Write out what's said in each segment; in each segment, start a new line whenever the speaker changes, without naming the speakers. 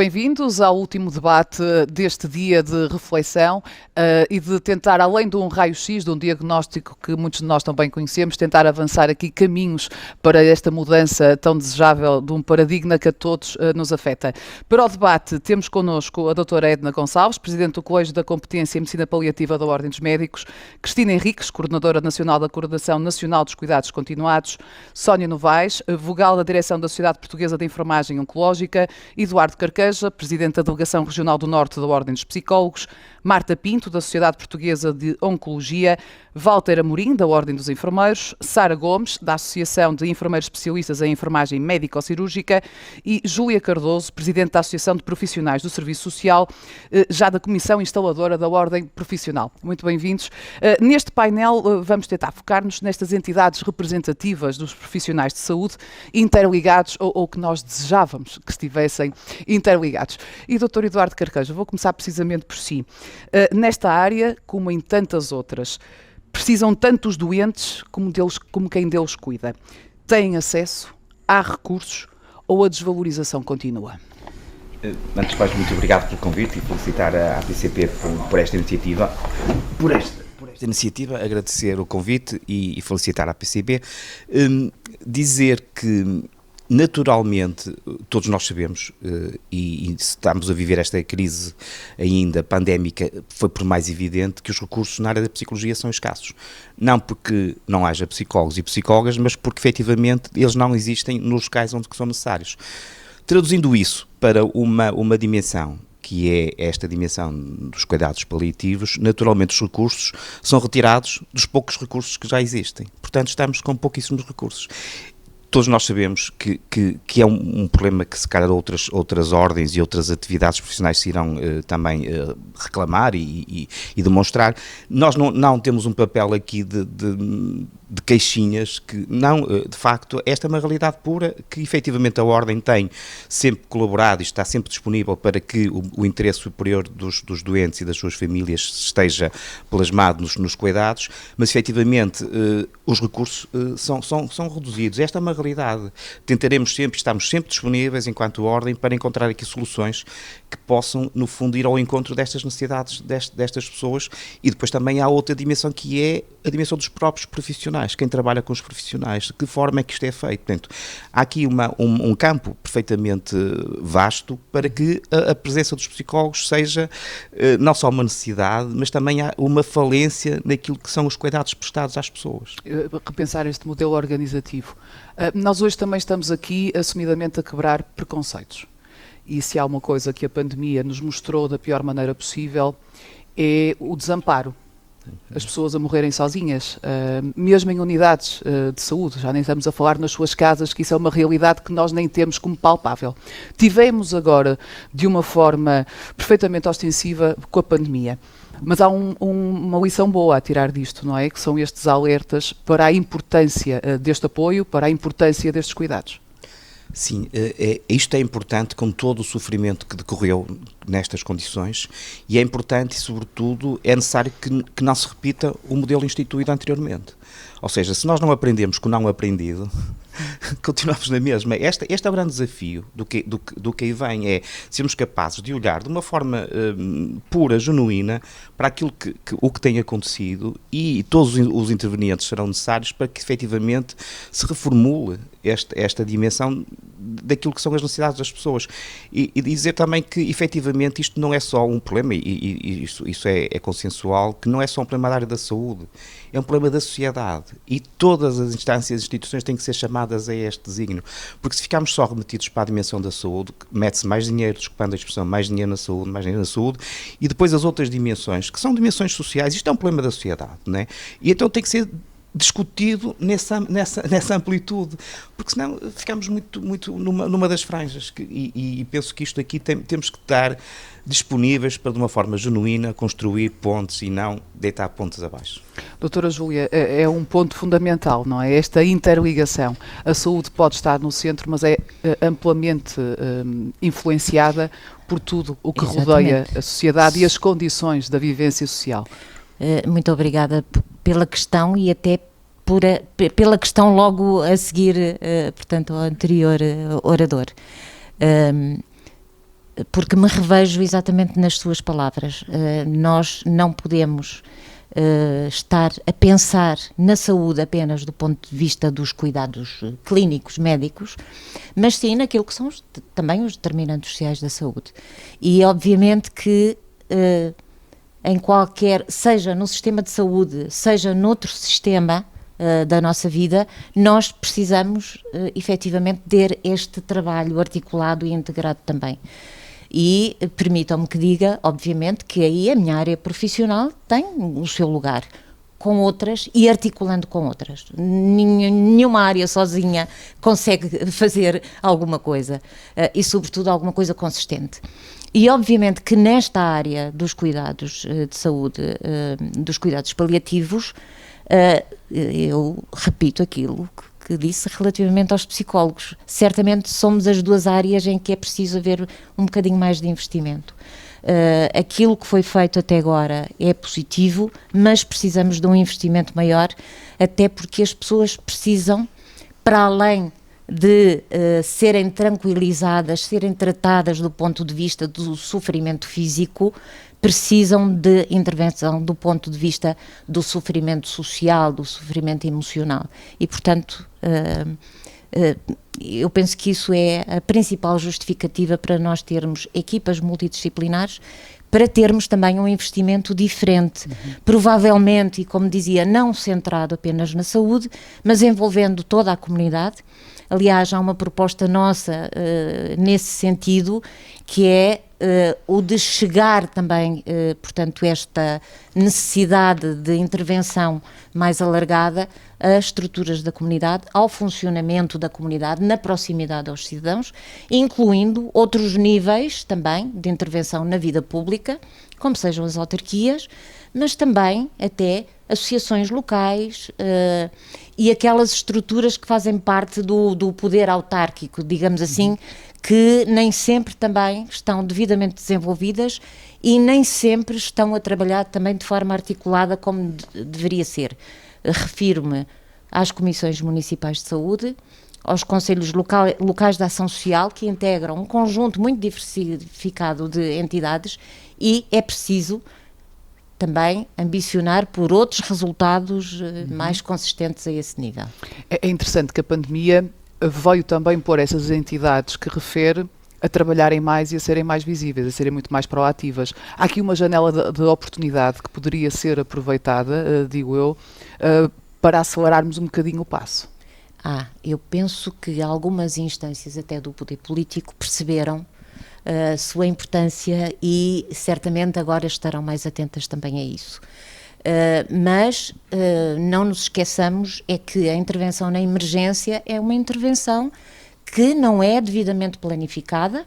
bem-vindos ao último debate deste dia de reflexão e de tentar, além de um raio-x, de um diagnóstico que muitos de nós também conhecemos, tentar avançar aqui caminhos para esta mudança tão desejável de um paradigma que a todos nos afeta. Para o debate temos connosco a doutora Edna Gonçalves, Presidente do Colégio da Competência em Medicina Paliativa da Ordem dos Médicos, Cristina Henriques, Coordenadora Nacional da Coordenação Nacional dos Cuidados Continuados, Sónia Novaes, Vogal da Direção da Sociedade Portuguesa de Enfermagem Oncológica, Eduardo Carqueja, Presidente da Delegação Regional do Norte da Ordem dos Psicólogos, Marta Pinto, da Sociedade Portuguesa de Oncologia, Walter Amorim, da Ordem dos Enfermeiros, Sara Gomes, da Associação de Enfermeiros Especialistas em Enfermagem Médico-Cirúrgica e Júlia Cardoso, Presidente da Associação de Profissionais do Serviço Social, já da Comissão Instaladora da Ordem Profissional. Muito bem-vindos. Neste painel vamos tentar focar-nos nestas entidades representativas dos profissionais de saúde interligados ou que nós desejávamos que estivessem interligados. E Dr. Eduardo Carqueja, vou começar precisamente por si. Nesta área, como em tantas outras, precisam tanto os doentes como quem deles cuida. Têm acesso? Há recursos? Ou a desvalorização continua?
Antes de mais, muito obrigado pelo convite e felicitar a APCP por esta iniciativa. Por esta iniciativa, agradecer o convite e felicitar a APCP. Dizer que naturalmente, todos nós sabemos, e estamos a viver esta crise ainda pandémica, foi por mais evidente que os recursos na área da psicologia são escassos. Não porque não haja psicólogos e psicólogas, mas porque efetivamente eles não existem nos locais onde são necessários. Traduzindo isso para uma dimensão, que é esta dimensão dos cuidados paliativos, naturalmente os recursos são retirados dos poucos recursos que já existem. Portanto, estamos com pouquíssimos recursos. Todos nós sabemos que é um problema que se calhar outras ordens e outras atividades profissionais se irão também reclamar e demonstrar. Nós não temos um papel aqui de queixinhas, que não, de facto, esta é uma realidade pura, que efetivamente a Ordem tem sempre colaborado e está sempre disponível para que o interesse superior dos doentes e das suas famílias esteja plasmado nos cuidados, mas efetivamente os recursos são reduzidos. Esta é uma realidade. Tentaremos sempre, estamos sempre disponíveis enquanto Ordem para encontrar aqui soluções que possam, no fundo, ir ao encontro destas necessidades destas pessoas. E depois também há outra dimensão, que é a dimensão dos próprios profissionais, quem trabalha com os profissionais, de que forma é que isto é feito. Portanto, há aqui um campo perfeitamente vasto para que a presença dos psicólogos seja não só uma necessidade, mas também há uma falência naquilo que são os cuidados prestados às pessoas.
Repensar este modelo organizativo. Nós hoje também estamos aqui assumidamente a quebrar preconceitos. E se há uma coisa que a pandemia nos mostrou da pior maneira possível, é o desamparo. As pessoas a morrerem sozinhas, mesmo em unidades de saúde, já nem estamos a falar nas suas casas, que isso é uma realidade que nós nem temos como palpável. Tivemos agora, de uma forma perfeitamente ostensiva, com a pandemia. Mas há uma lição boa a tirar disto, não é? Que são estes alertas para a importância deste apoio, para a importância destes cuidados.
Sim, isto é importante com todo o sofrimento que decorreu nestas condições, e é importante e, sobretudo, é necessário que não se repita o modelo instituído anteriormente. Ou seja, se nós não aprendemos com o não aprendido, continuamos na mesma. Este é o grande desafio do que aí vem, é sermos capazes de olhar de uma forma pura, genuína, para aquilo o que tem acontecido, e todos os intervenientes serão necessários para que efetivamente se reformule esta dimensão daquilo que são as necessidades das pessoas. E dizer também que efetivamente isto não é só um problema, e isso é consensual, que não é só um problema da área da saúde, é um problema da sociedade, e todas as instâncias e instituições têm que ser chamadas a este desígnio, porque se ficarmos só remetidos para a dimensão da saúde, mete-se mais dinheiro, desculpando a expressão, mais dinheiro na saúde, e depois as outras dimensões, que são dimensões sociais, isto é um problema da sociedade, não é? E então tem que ser discutido nessa amplitude, porque senão ficamos muito numa das franjas, e penso que isto aqui temos que estar disponíveis para, de uma forma genuína, construir pontes e não deitar pontes abaixo.
Doutora Júlia, é um ponto fundamental, não é? Esta interligação. A saúde pode estar no centro, mas é amplamente influenciada por tudo o que rodeia a sociedade e as condições da vivência social.
Muito obrigada pela questão e até pela questão logo a seguir, portanto, ao anterior orador. porque me revejo exatamente nas suas palavras. Nós não podemos estar a pensar na saúde apenas do ponto de vista dos cuidados clínicos, médicos, mas sim naquilo que são também os determinantes sociais da saúde. E obviamente que em qualquer, seja no sistema de saúde, seja noutro sistema da nossa vida, nós precisamos efetivamente ter este trabalho articulado e integrado também. E permitam-me que diga, obviamente, que aí a minha área profissional tem o seu lugar, com outras e articulando com outras. Nenhuma área sozinha consegue fazer alguma coisa, e sobretudo alguma coisa consistente. E obviamente que nesta área dos cuidados de saúde, dos cuidados paliativos, eu repito aquilo que disse relativamente aos psicólogos. Certamente somos as duas áreas em que é preciso haver um bocadinho mais de investimento. Aquilo que foi feito até agora é positivo, mas precisamos de um investimento maior, até porque as pessoas precisam, para além de serem tranquilizadas, serem tratadas do ponto de vista do sofrimento físico, precisam de intervenção do ponto de vista do sofrimento social, do sofrimento emocional. E, portanto, eu penso que isso é a principal justificativa para nós termos equipas multidisciplinares, para termos também um investimento diferente, provavelmente, e como dizia, não centrado apenas na saúde, mas envolvendo toda a comunidade. Aliás, há uma proposta nossa nesse sentido, que é o de chegar também, portanto, esta necessidade de intervenção mais alargada às estruturas da comunidade, ao funcionamento da comunidade, na proximidade aos cidadãos, incluindo outros níveis também de intervenção na vida pública, como sejam as autarquias, mas também até associações locais e aquelas estruturas que fazem parte do poder autárquico, digamos assim, que nem sempre também estão devidamente desenvolvidas e nem sempre estão a trabalhar também de forma articulada como deveria ser. Refiro-me às comissões municipais de saúde, aos conselhos locais de ação social, que integram um conjunto muito diversificado de entidades, e é preciso também ambicionar por outros resultados mais consistentes a esse nível.
É interessante que a pandemia veio também pôr essas entidades que refere a trabalharem mais e a serem mais visíveis, a serem muito mais proativas. Há aqui uma janela de oportunidade que poderia ser aproveitada, digo eu, para acelerarmos um bocadinho o passo.
Eu penso que algumas instâncias até do poder político perceberam a sua importância e certamente agora estarão mais atentas também a isso. Mas não nos esqueçamos é que a intervenção na emergência é uma intervenção que não é devidamente planificada,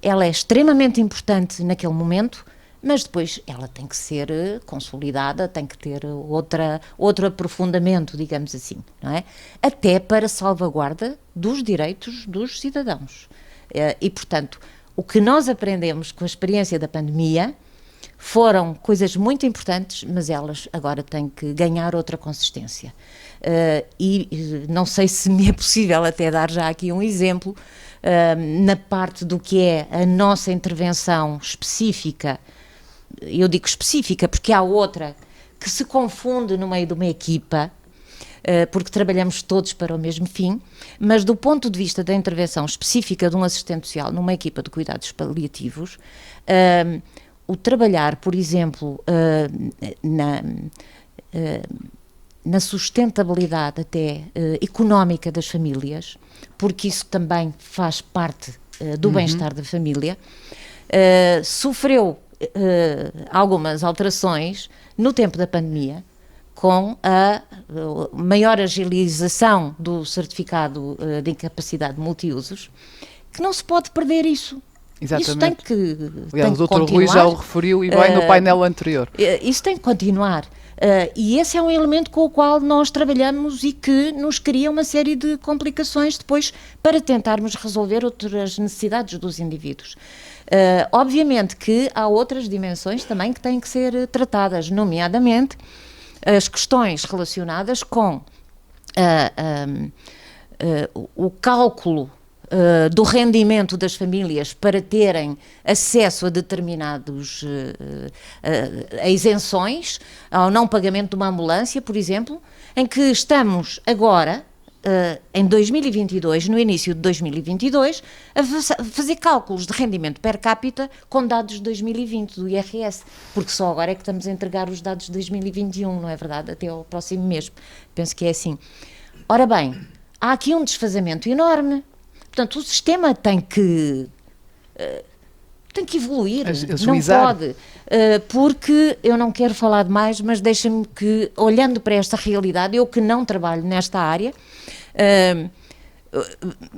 ela é extremamente importante naquele momento, mas depois ela tem que ser consolidada, tem que ter outro aprofundamento, digamos assim, não é? Até para salvaguarda dos direitos dos cidadãos. E, portanto, o que nós aprendemos com a experiência da pandemia foram coisas muito importantes, mas elas agora têm que ganhar outra consistência. E não sei se me é possível até dar já aqui um exemplo, na parte do que é a nossa intervenção específica. Eu digo específica porque há outra que se confunde no meio de uma equipa, porque trabalhamos todos para o mesmo fim, mas do ponto de vista da intervenção específica de um assistente social numa equipa de cuidados paliativos, o trabalhar, por exemplo, na sustentabilidade até económica das famílias, porque isso também faz parte do bem-estar da família, sofreu algumas alterações no tempo da pandemia, com a maior agilização do certificado de incapacidade multiusos, que não se pode perder isso.
Exatamente.
Isso tem que
Aliás, o Dr. Rui já o referiu e bem no painel anterior.
Isso tem que continuar. E esse é um elemento com o qual nós trabalhamos e que nos cria uma série de complicações depois para tentarmos resolver outras necessidades dos indivíduos. Obviamente que há outras dimensões também que têm que ser tratadas, nomeadamente as questões relacionadas com o cálculo do rendimento das famílias para terem acesso a determinados a isenções, ao não pagamento de uma ambulância, por exemplo, em que estamos agora, em 2022, no início de 2022, a fazer cálculos de rendimento per capita com dados de 2020 do IRS, porque só agora é que estamos a entregar os dados de 2021, não é verdade? Até ao próximo mês, penso que é assim. Ora bem, há aqui um desfazamento enorme. Portanto, o sistema tem que evoluir, não pode, porque eu não quero falar demais, mas deixa-me que, olhando para esta realidade, eu que não trabalho nesta área,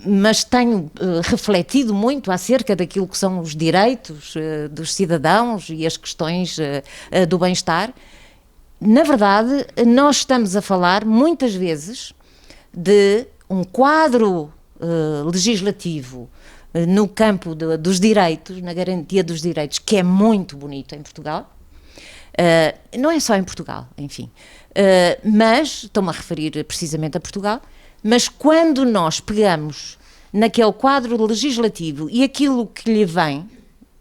mas tenho refletido muito acerca daquilo que são os direitos dos cidadãos e as questões do bem-estar. Na verdade, nós estamos a falar, muitas vezes, de um quadro legislativo no campo dos direitos, na garantia dos direitos, que é muito bonito em Portugal. Não é só em Portugal, enfim. Mas, estou-me a referir precisamente a Portugal, mas quando nós pegamos naquele quadro legislativo e aquilo que lhe vem,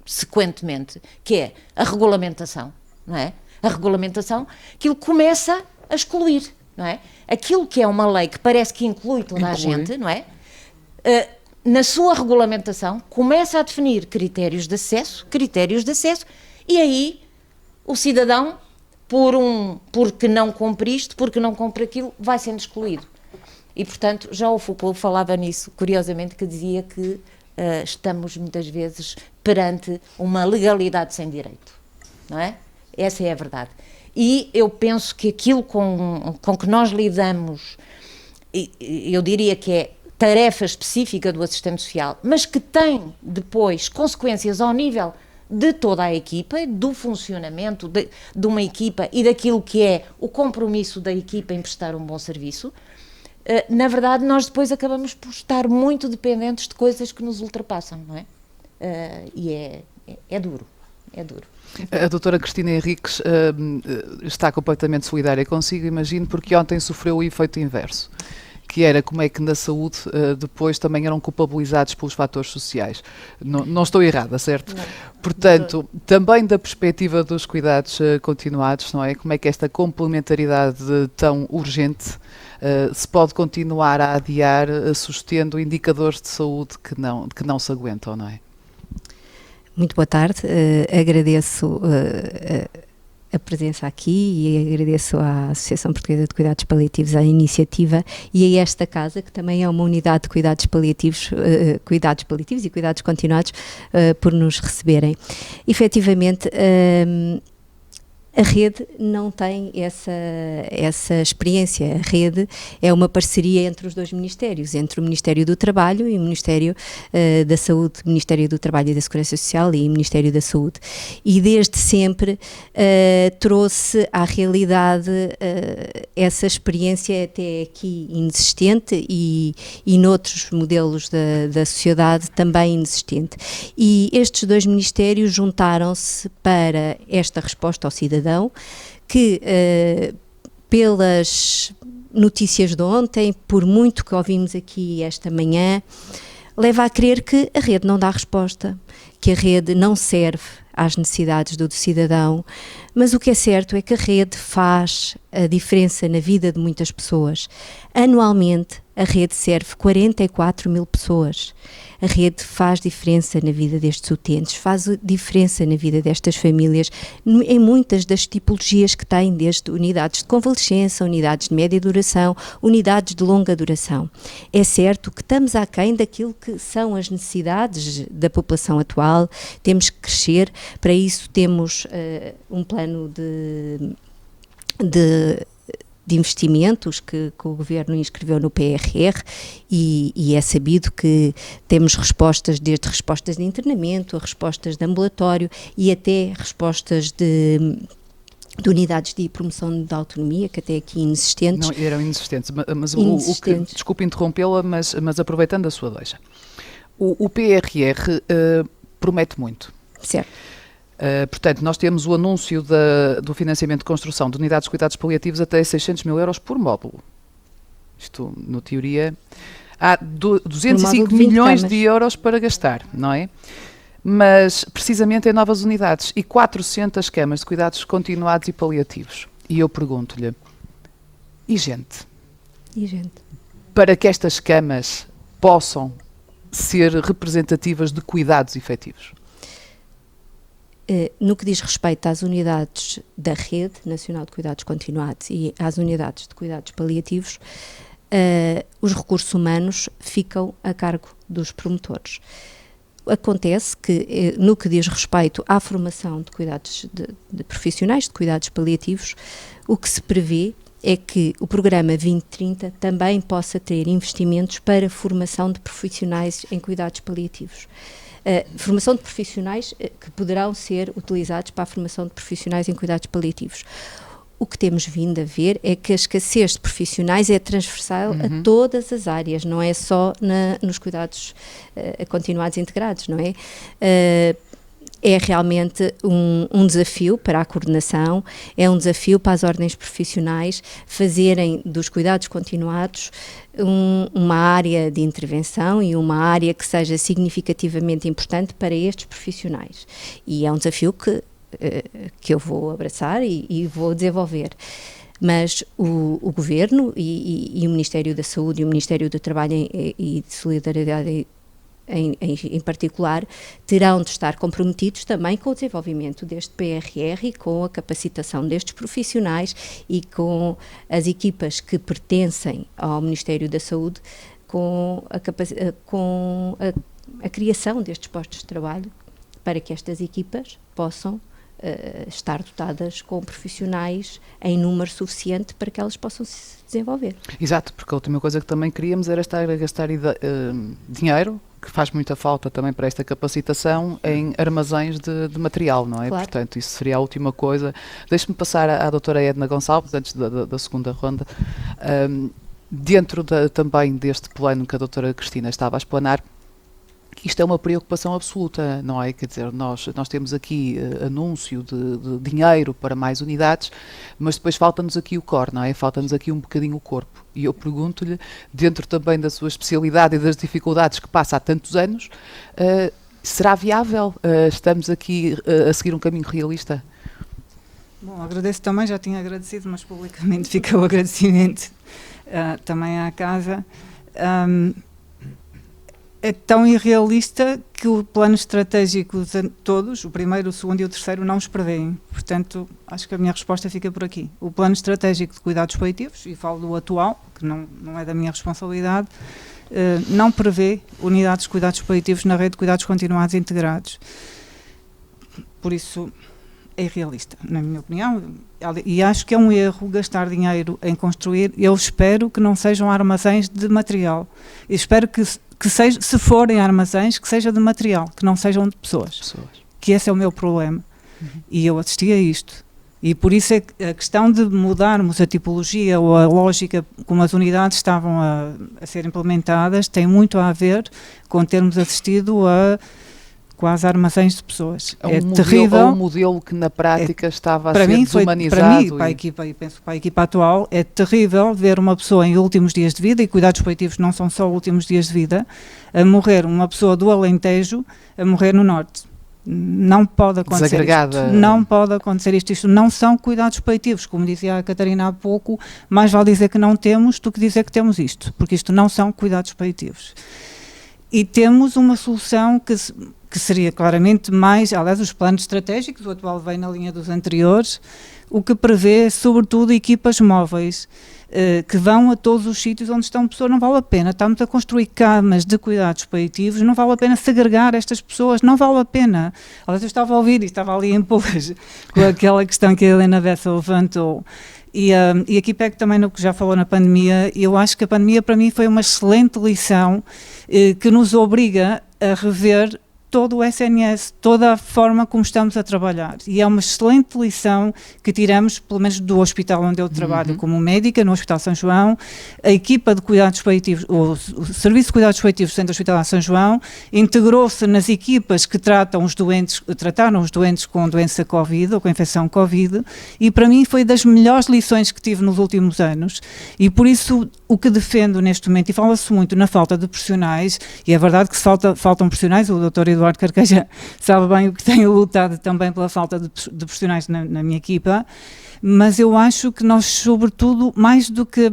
sequentemente, que é a regulamentação, não é? A regulamentação, aquilo começa a excluir, não é? Aquilo que é uma lei que parece que inclui toda a gente, não é? Na sua regulamentação, começa a definir critérios de acesso, e aí o cidadão, porque não cumpre isto, porque não cumpre aquilo, vai sendo excluído. E, portanto, já o Foucault falava nisso, curiosamente, que dizia que estamos, muitas vezes, perante uma legalidade sem direito, não é? Essa é a verdade. E eu penso que aquilo com que nós lidamos, eu diria que é tarefa específica do assistente social, mas que tem depois consequências ao nível de toda a equipa, do funcionamento de uma equipa e daquilo que é o compromisso da equipa em prestar um bom serviço. Na verdade, nós depois acabamos por estar muito dependentes de coisas que nos ultrapassam, não é? E é duro, é duro.
A doutora Cristina Henriques está completamente solidária consigo, imagino, porque ontem sofreu o efeito inverso, que era como é que na saúde depois também eram culpabilizados pelos fatores sociais. Não estou errada, certo?
Não.
Portanto, também da perspectiva dos cuidados continuados, não é? Como é que esta complementaridade tão urgente se pode continuar a adiar, sustendo indicadores de saúde que não se aguentam, não é?
Muito boa tarde, agradeço a presença aqui e agradeço à Associação Portuguesa de Cuidados Paliativos a iniciativa e a esta casa, que também é uma unidade de cuidados paliativos e cuidados continuados, por nos receberem. Efetivamente, a rede não tem essa experiência. A rede é uma parceria entre os dois ministérios, entre o Ministério do Trabalho e o Ministério da Saúde, Ministério do Trabalho e da Segurança Social e o Ministério da Saúde. E desde sempre trouxe à realidade essa experiência até aqui inexistente e noutros modelos da sociedade também inexistente. E estes dois ministérios juntaram-se para esta resposta ao cidadão, que pelas notícias de ontem, por muito que ouvimos aqui esta manhã, leva a crer que a rede não dá resposta, que a rede não serve às necessidades do cidadão, mas o que é certo é que a rede faz a diferença na vida de muitas pessoas. Anualmente, a rede serve 44 mil pessoas. A rede faz diferença na vida destes utentes, faz diferença na vida destas famílias, em muitas das tipologias que têm, desde unidades de convalescença, unidades de média duração, unidades de longa duração. É certo que estamos aquém daquilo que são as necessidades da população atual, temos que crescer, para isso temos um plano de investimentos que o Governo inscreveu no PRR e é sabido que temos respostas, desde respostas de internamento, a respostas de ambulatório e até respostas de unidades de promoção da autonomia, que até aqui inexistentes.
Não, eram inexistentes, mas
inexistentes.
Desculpe interrompê-la, mas aproveitando a sua deixa. O PRR promete muito.
Certo.
Portanto, nós temos o anúncio do financiamento de construção de unidades de cuidados paliativos até 600 mil euros por módulo. Isto, na teoria, há 205 milhões de euros para gastar, não é? Mas precisamente em novas unidades e 400 camas de cuidados continuados e paliativos. E eu pergunto-lhe, e gente?
E gente?
Para que estas camas possam ser representativas de cuidados efetivos?
No que diz respeito às unidades da Rede Nacional de Cuidados Continuados e às unidades de cuidados paliativos, os recursos humanos ficam a cargo dos promotores. Acontece que, no que diz respeito à formação de cuidados de profissionais de cuidados paliativos, o que se prevê é que o programa 2030 também possa ter investimentos para formação de profissionais em cuidados paliativos. Formação de profissionais que poderão ser utilizados para a formação de profissionais em cuidados paliativos. O que temos vindo a ver é que a escassez de profissionais é transversal a todas as áreas, não é só nos cuidados continuados integrados, não é? É realmente um desafio para a coordenação, é um desafio para as ordens profissionais fazerem dos cuidados continuados uma área de intervenção e uma área que seja significativamente importante para estes profissionais. E é um desafio que eu vou abraçar e vou desenvolver. Mas o Governo e o Ministério da Saúde e o Ministério do Trabalho e de Solidariedade em particular, terão de estar comprometidos também com o desenvolvimento deste PRR, com a capacitação destes profissionais e com as equipas que pertencem ao Ministério da Saúde, com a criação destes postos de trabalho, para que estas equipas possam estar dotadas com profissionais em número suficiente para que elas possam se desenvolver.
Exato, porque a última coisa que também queríamos era estar a gastar dinheiro, que faz muita falta também para esta capacitação, em armazéns de material, não é?
Claro.
Portanto, isso seria a última coisa. Deixe-me passar à doutora Edna Gonçalves, antes da segunda ronda. Dentro também deste plano que a doutora Cristina estava a explanar, isto é uma preocupação absoluta, não é? Quer dizer, nós temos aqui anúncio de dinheiro para mais unidades, mas depois falta-nos aqui o core, não é? Falta-nos aqui um bocadinho o corpo. E eu pergunto-lhe, dentro também da sua especialidade e das dificuldades que passa há tantos anos, será viável? Estamos aqui a seguir um caminho realista?
Bom, agradeço também, já tinha agradecido, mas publicamente fica o agradecimento também à casa. É tão irrealista que o plano estratégico todos, o primeiro, o segundo e o terceiro, não os prevêem. Portanto, acho que a minha resposta fica por aqui. O plano estratégico de cuidados paliativos, e falo do atual, que não é da minha responsabilidade, não prevê unidades de cuidados paliativos na rede de cuidados continuados integrados. Por isso, é irrealista, na minha opinião. E acho que é um erro gastar dinheiro em construir. Eu espero que não sejam armazéns de material. Eu espero que seja, se forem armazéns, que seja de material, que não sejam de pessoas. Que esse é o meu problema. E eu assisti a isto. E por isso é que a questão de mudarmos a tipologia ou a lógica como as unidades estavam a ser implementadas tem muito a ver com termos assistido a quase armazéns de pessoas. É terrível.
É um modelo que na prática estava a ser desumanizado.
Para mim, para a equipa, e penso para a equipa atual, é terrível ver uma pessoa em últimos dias de vida, e cuidados paliativos não são só últimos dias de vida, a morrer, uma pessoa do Alentejo a morrer no Norte. Não pode acontecer
Desagregada.
isto. Não pode acontecer isto. Isto não são cuidados paliativos. Como dizia a Catarina há pouco, mais vale dizer que não temos do que dizer que temos isto, porque isto não são cuidados paliativos. E temos uma solução que seria claramente mais, aliás, os planos estratégicos, o atual vem na linha dos anteriores, o que prevê, sobretudo, equipas móveis, que vão a todos os sítios onde estão pessoas. Não vale a pena, estamos a construir camas de cuidados paliativos, não vale a pena segregar estas pessoas, não vale a pena. Aliás, eu estava a ouvir e estava ali em pulgas com aquela questão que a Helena Bessa levantou. E aqui pego também no que já falou na pandemia. Eu acho que a pandemia para mim foi uma excelente lição que nos obriga a rever todo o SNS, toda a forma como estamos a trabalhar. E é uma excelente lição que tiramos, pelo menos do hospital onde eu trabalho como médica, no Hospital São João. A equipa de cuidados paliativos, o Serviço de Cuidados Paliativos do Centro Hospitalar São João, integrou-se nas equipas que trataram os doentes com doença Covid ou com infecção Covid, e para mim foi das melhores lições que tive nos últimos anos. E por isso o que defendo neste momento, e fala-se muito na falta de profissionais, e é verdade que faltam profissionais, o Dr. Eduardo Carqueja sabe bem o que tenho lutado também pela falta de profissionais na minha equipa, mas eu acho que nós, sobretudo, mais do que...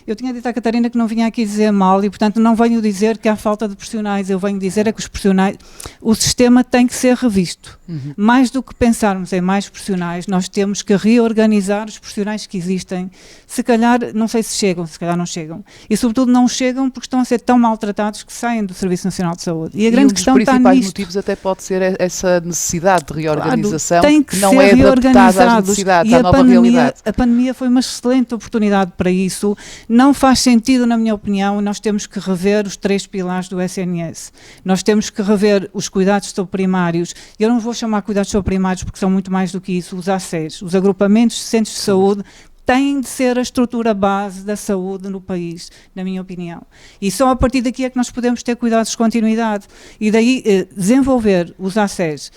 Eu tinha dito à Catarina que não vinha aqui dizer mal e, portanto, não venho dizer que há falta de profissionais, eu venho dizer é que os profissionais... O sistema tem que ser revisto. Mais do que pensarmos em mais profissionais, nós temos que reorganizar os profissionais que existem. Se calhar, não sei se chegam, se calhar não chegam. E, sobretudo, não chegam porque estão a ser tão maltratados que saem do Serviço Nacional de Saúde. E a grande questão está nisto.
Um dos principais motivos até pode ser essa necessidade de reorganização,
claro, tem que
não
ser
é adaptada às necessidades, à nova realidade.
A pandemia foi uma excelente oportunidade para isso. Não faz sentido, na minha opinião, nós temos que rever os 3 pilares do SNS. Nós temos que rever os cuidados subprimários. Eu não vou chamar cuidados subprimários porque são muito mais do que isso. Os ACES, os agrupamentos de centros de saúde, têm de ser a estrutura base da saúde no país, na minha opinião. E só a partir daqui é que nós podemos ter cuidados de continuidade. E daí desenvolver os ACES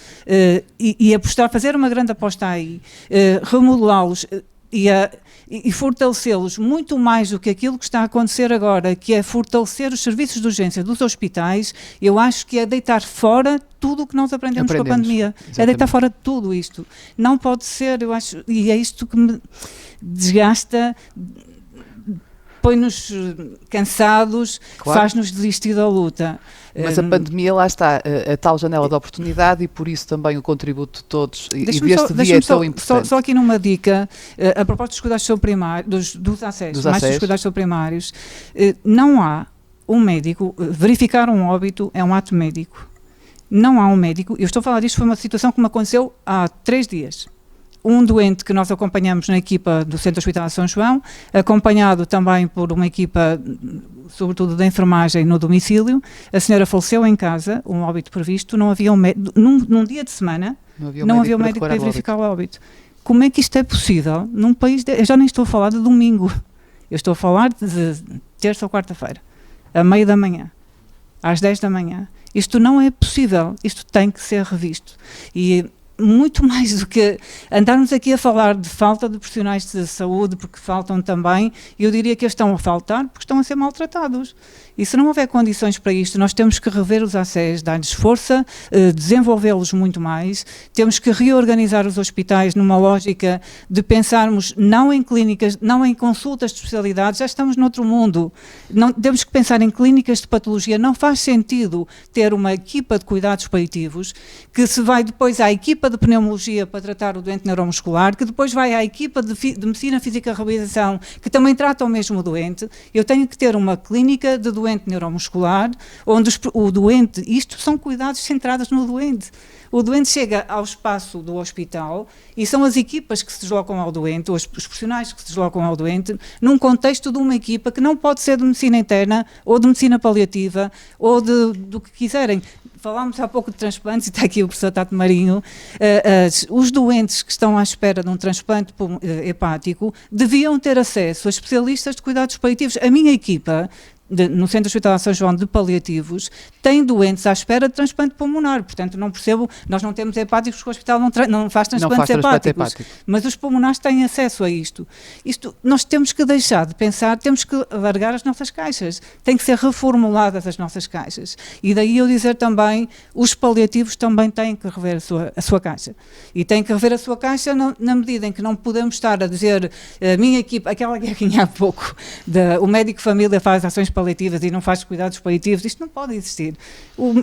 e apostar, fazer uma grande aposta aí, remodelá-los e fortalecê-los muito mais do que aquilo que está a acontecer agora, que é fortalecer os serviços de urgência dos hospitais. Eu acho que é deitar fora tudo o que nós aprendemos com a pandemia. Exatamente. É deitar fora tudo isto. Não pode ser, eu acho, e é isto que me desgasta, põe-nos cansados, claro, faz-nos desistir da luta.
Mas a pandemia, lá está, a tal janela de oportunidade, e por isso também o contributo de todos e deste dia é tão importante.
Só aqui numa dica, a propósito dos cuidados subprimários, dos ACES, mais dos cuidados subprimários, não há um médico, verificar um óbito é um ato médico. Não há um médico, eu estou a falar disto, foi uma situação que me aconteceu há 3 dias. Um doente que nós acompanhamos na equipa do Centro Hospitalar São João, acompanhado também por uma equipa, sobretudo da enfermagem, no domicílio. A senhora faleceu em casa, um óbito previsto, não havia um médico, num dia de semana, não havia um médico para verificar o óbito. Como é que isto é possível num país, eu já nem estou a falar de domingo, eu estou a falar de terça ou quarta-feira, à meia da manhã, às 10 da manhã. Isto não é possível, isto tem que ser revisto. E muito mais do que andarmos aqui a falar de falta de profissionais de saúde, porque faltam também, eu diria que eles estão a faltar porque estão a ser maltratados. E se não houver condições para isto, nós temos que rever os ACES, dar-lhes força, desenvolvê-los muito mais, temos que reorganizar os hospitais numa lógica de pensarmos não em clínicas, não em consultas de especialidade, já estamos noutro mundo. Não, temos que pensar em clínicas de patologia. Não faz sentido ter uma equipa de cuidados paliativos que se vai depois à equipa de pneumologia para tratar o doente neuromuscular, que depois vai à equipa de medicina física e reabilitação, que também trata o mesmo doente. Eu tenho que ter uma clínica de doente neuromuscular, onde o doente, isto são cuidados centrados no doente. O doente chega ao espaço do hospital e são as equipas que se deslocam ao doente, ou os profissionais que se deslocam ao doente, num contexto de uma equipa que não pode ser de medicina interna, ou de medicina paliativa, ou do que quiserem. Falámos há pouco de transplantes, e está aqui o professor Tato Marinho. Os doentes que estão à espera de um transplante hepático deviam ter acesso a especialistas de cuidados paliativos. A minha equipa, no Centro Hospitalar São João de Paliativos, tem doentes à espera de transplante pulmonar. Portanto, não percebo, nós não temos hepáticos porque o hospital não faz transplantes hepáticos, mas os pulmonares têm acesso a isto. Nós temos que deixar de pensar, temos que alargar as nossas caixas, têm que ser reformuladas as nossas caixas. E daí eu dizer também, os paliativos também têm que rever a sua caixa. E têm que rever a sua caixa na medida em que não podemos estar a dizer, a minha equipa, aquela guerrinha há pouco, o médico família faz ações paliativas e não faz cuidados paliativos, isto não pode existir.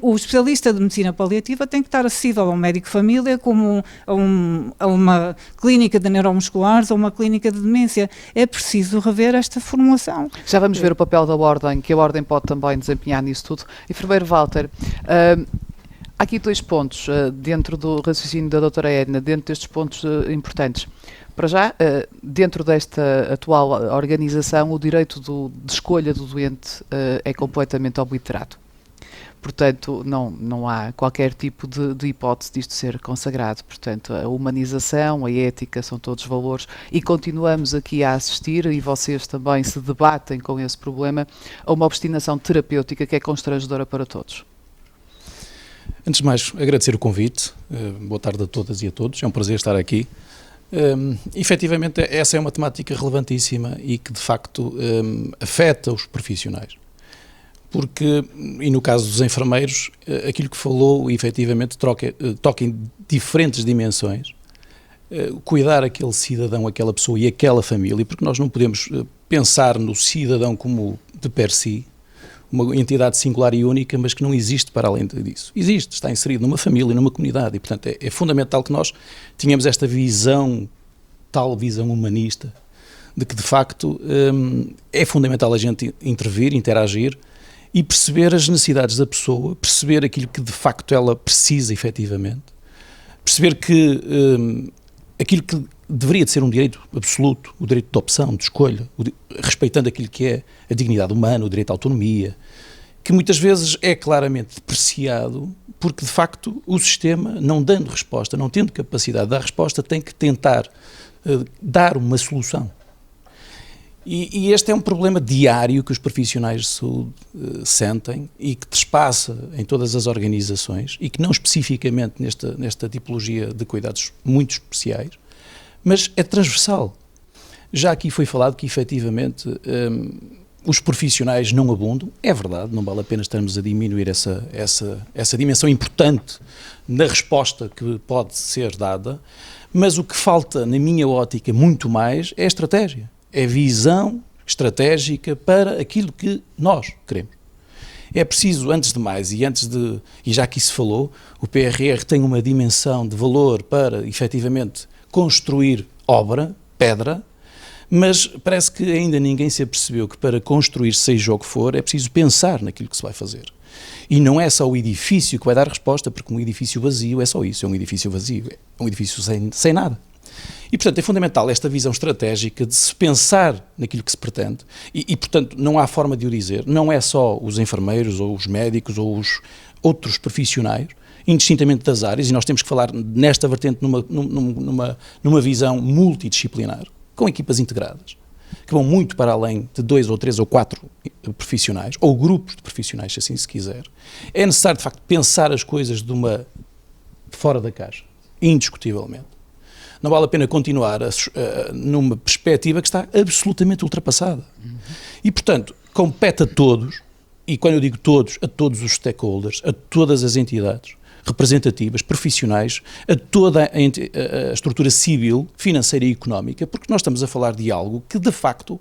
O especialista de medicina paliativa tem que estar acessível ao médico família, como a uma clínica de neuromusculares ou uma clínica de demência. É preciso rever esta formulação.
Já vamos ver o papel da Ordem, que a Ordem pode também desempenhar nisso tudo. Enfermeiro Walter, há aqui 2 pontos dentro do raciocínio da doutora Edna, dentro destes pontos importantes. Para já, dentro desta atual organização, o direito de escolha do doente é completamente obliterado. Portanto, não há qualquer tipo de hipótese disto ser consagrado. Portanto, a humanização, a ética, são todos valores, e continuamos aqui a assistir, e vocês também se debatem com esse problema, a uma obstinação terapêutica que é constrangedora para todos.
Antes de mais, agradecer o convite. Boa tarde a todas e a todos. É um prazer estar aqui. Efetivamente, essa é uma temática relevantíssima e que, de facto, afeta os profissionais. Porque, e no caso dos enfermeiros, aquilo que falou, efetivamente, toca em diferentes dimensões. Cuidar aquele cidadão, aquela pessoa e aquela família, porque nós não podemos pensar no cidadão como de per si, uma entidade singular e única, mas que não existe para além disso. Existe, está inserido numa família, numa comunidade, e portanto é fundamental que nós tenhamos esta visão, tal visão humanista, de que de facto é fundamental a gente intervir, interagir e perceber as necessidades da pessoa, perceber aquilo que de facto ela precisa efetivamente, perceber que aquilo que deveria de ser um direito absoluto, o direito de opção, de escolha, respeitando aquilo que é a dignidade humana, o direito à autonomia, que muitas vezes é claramente depreciado, porque de facto o sistema, não dando resposta, não tendo capacidade de dar resposta, tem que tentar dar uma solução. E este é um problema diário que os profissionais de saúde sentem e que trespassa em todas as organizações e que não especificamente nesta tipologia de cuidados muito especiais, mas é transversal. Já aqui foi falado que efetivamente os profissionais não abundam, é verdade, não vale a pena estarmos a diminuir essa dimensão importante na resposta que pode ser dada, mas o que falta, na minha ótica, muito mais é a estratégia. É visão estratégica para aquilo que nós queremos. É preciso, antes de mais, e já que isso falou, o PRR tem uma dimensão de valor para, efetivamente, construir obra, pedra, mas parece que ainda ninguém se apercebeu que para construir, seja o que for, é preciso pensar naquilo que se vai fazer. E não é só o edifício que vai dar resposta, porque um edifício vazio é só isso, é um edifício vazio, é um edifício sem nada. E, portanto, é fundamental esta visão estratégica de se pensar naquilo que se pretende e, portanto, não há forma de o dizer, não é só os enfermeiros ou os médicos ou os outros profissionais, indistintamente das áreas, e nós temos que falar nesta vertente numa visão multidisciplinar, com equipas integradas, que vão muito para além de 2 ou 3 ou 4 profissionais, ou grupos de profissionais, se assim se quiser. É necessário, de facto, pensar as coisas fora da caixa, indiscutivelmente. Não vale a pena continuar numa perspectiva que está absolutamente ultrapassada. E, portanto, compete a todos, e quando eu digo todos, a todos os stakeholders, a todas as entidades representativas, profissionais, a toda a estrutura civil, financeira e económica, porque nós estamos a falar de algo que, de facto,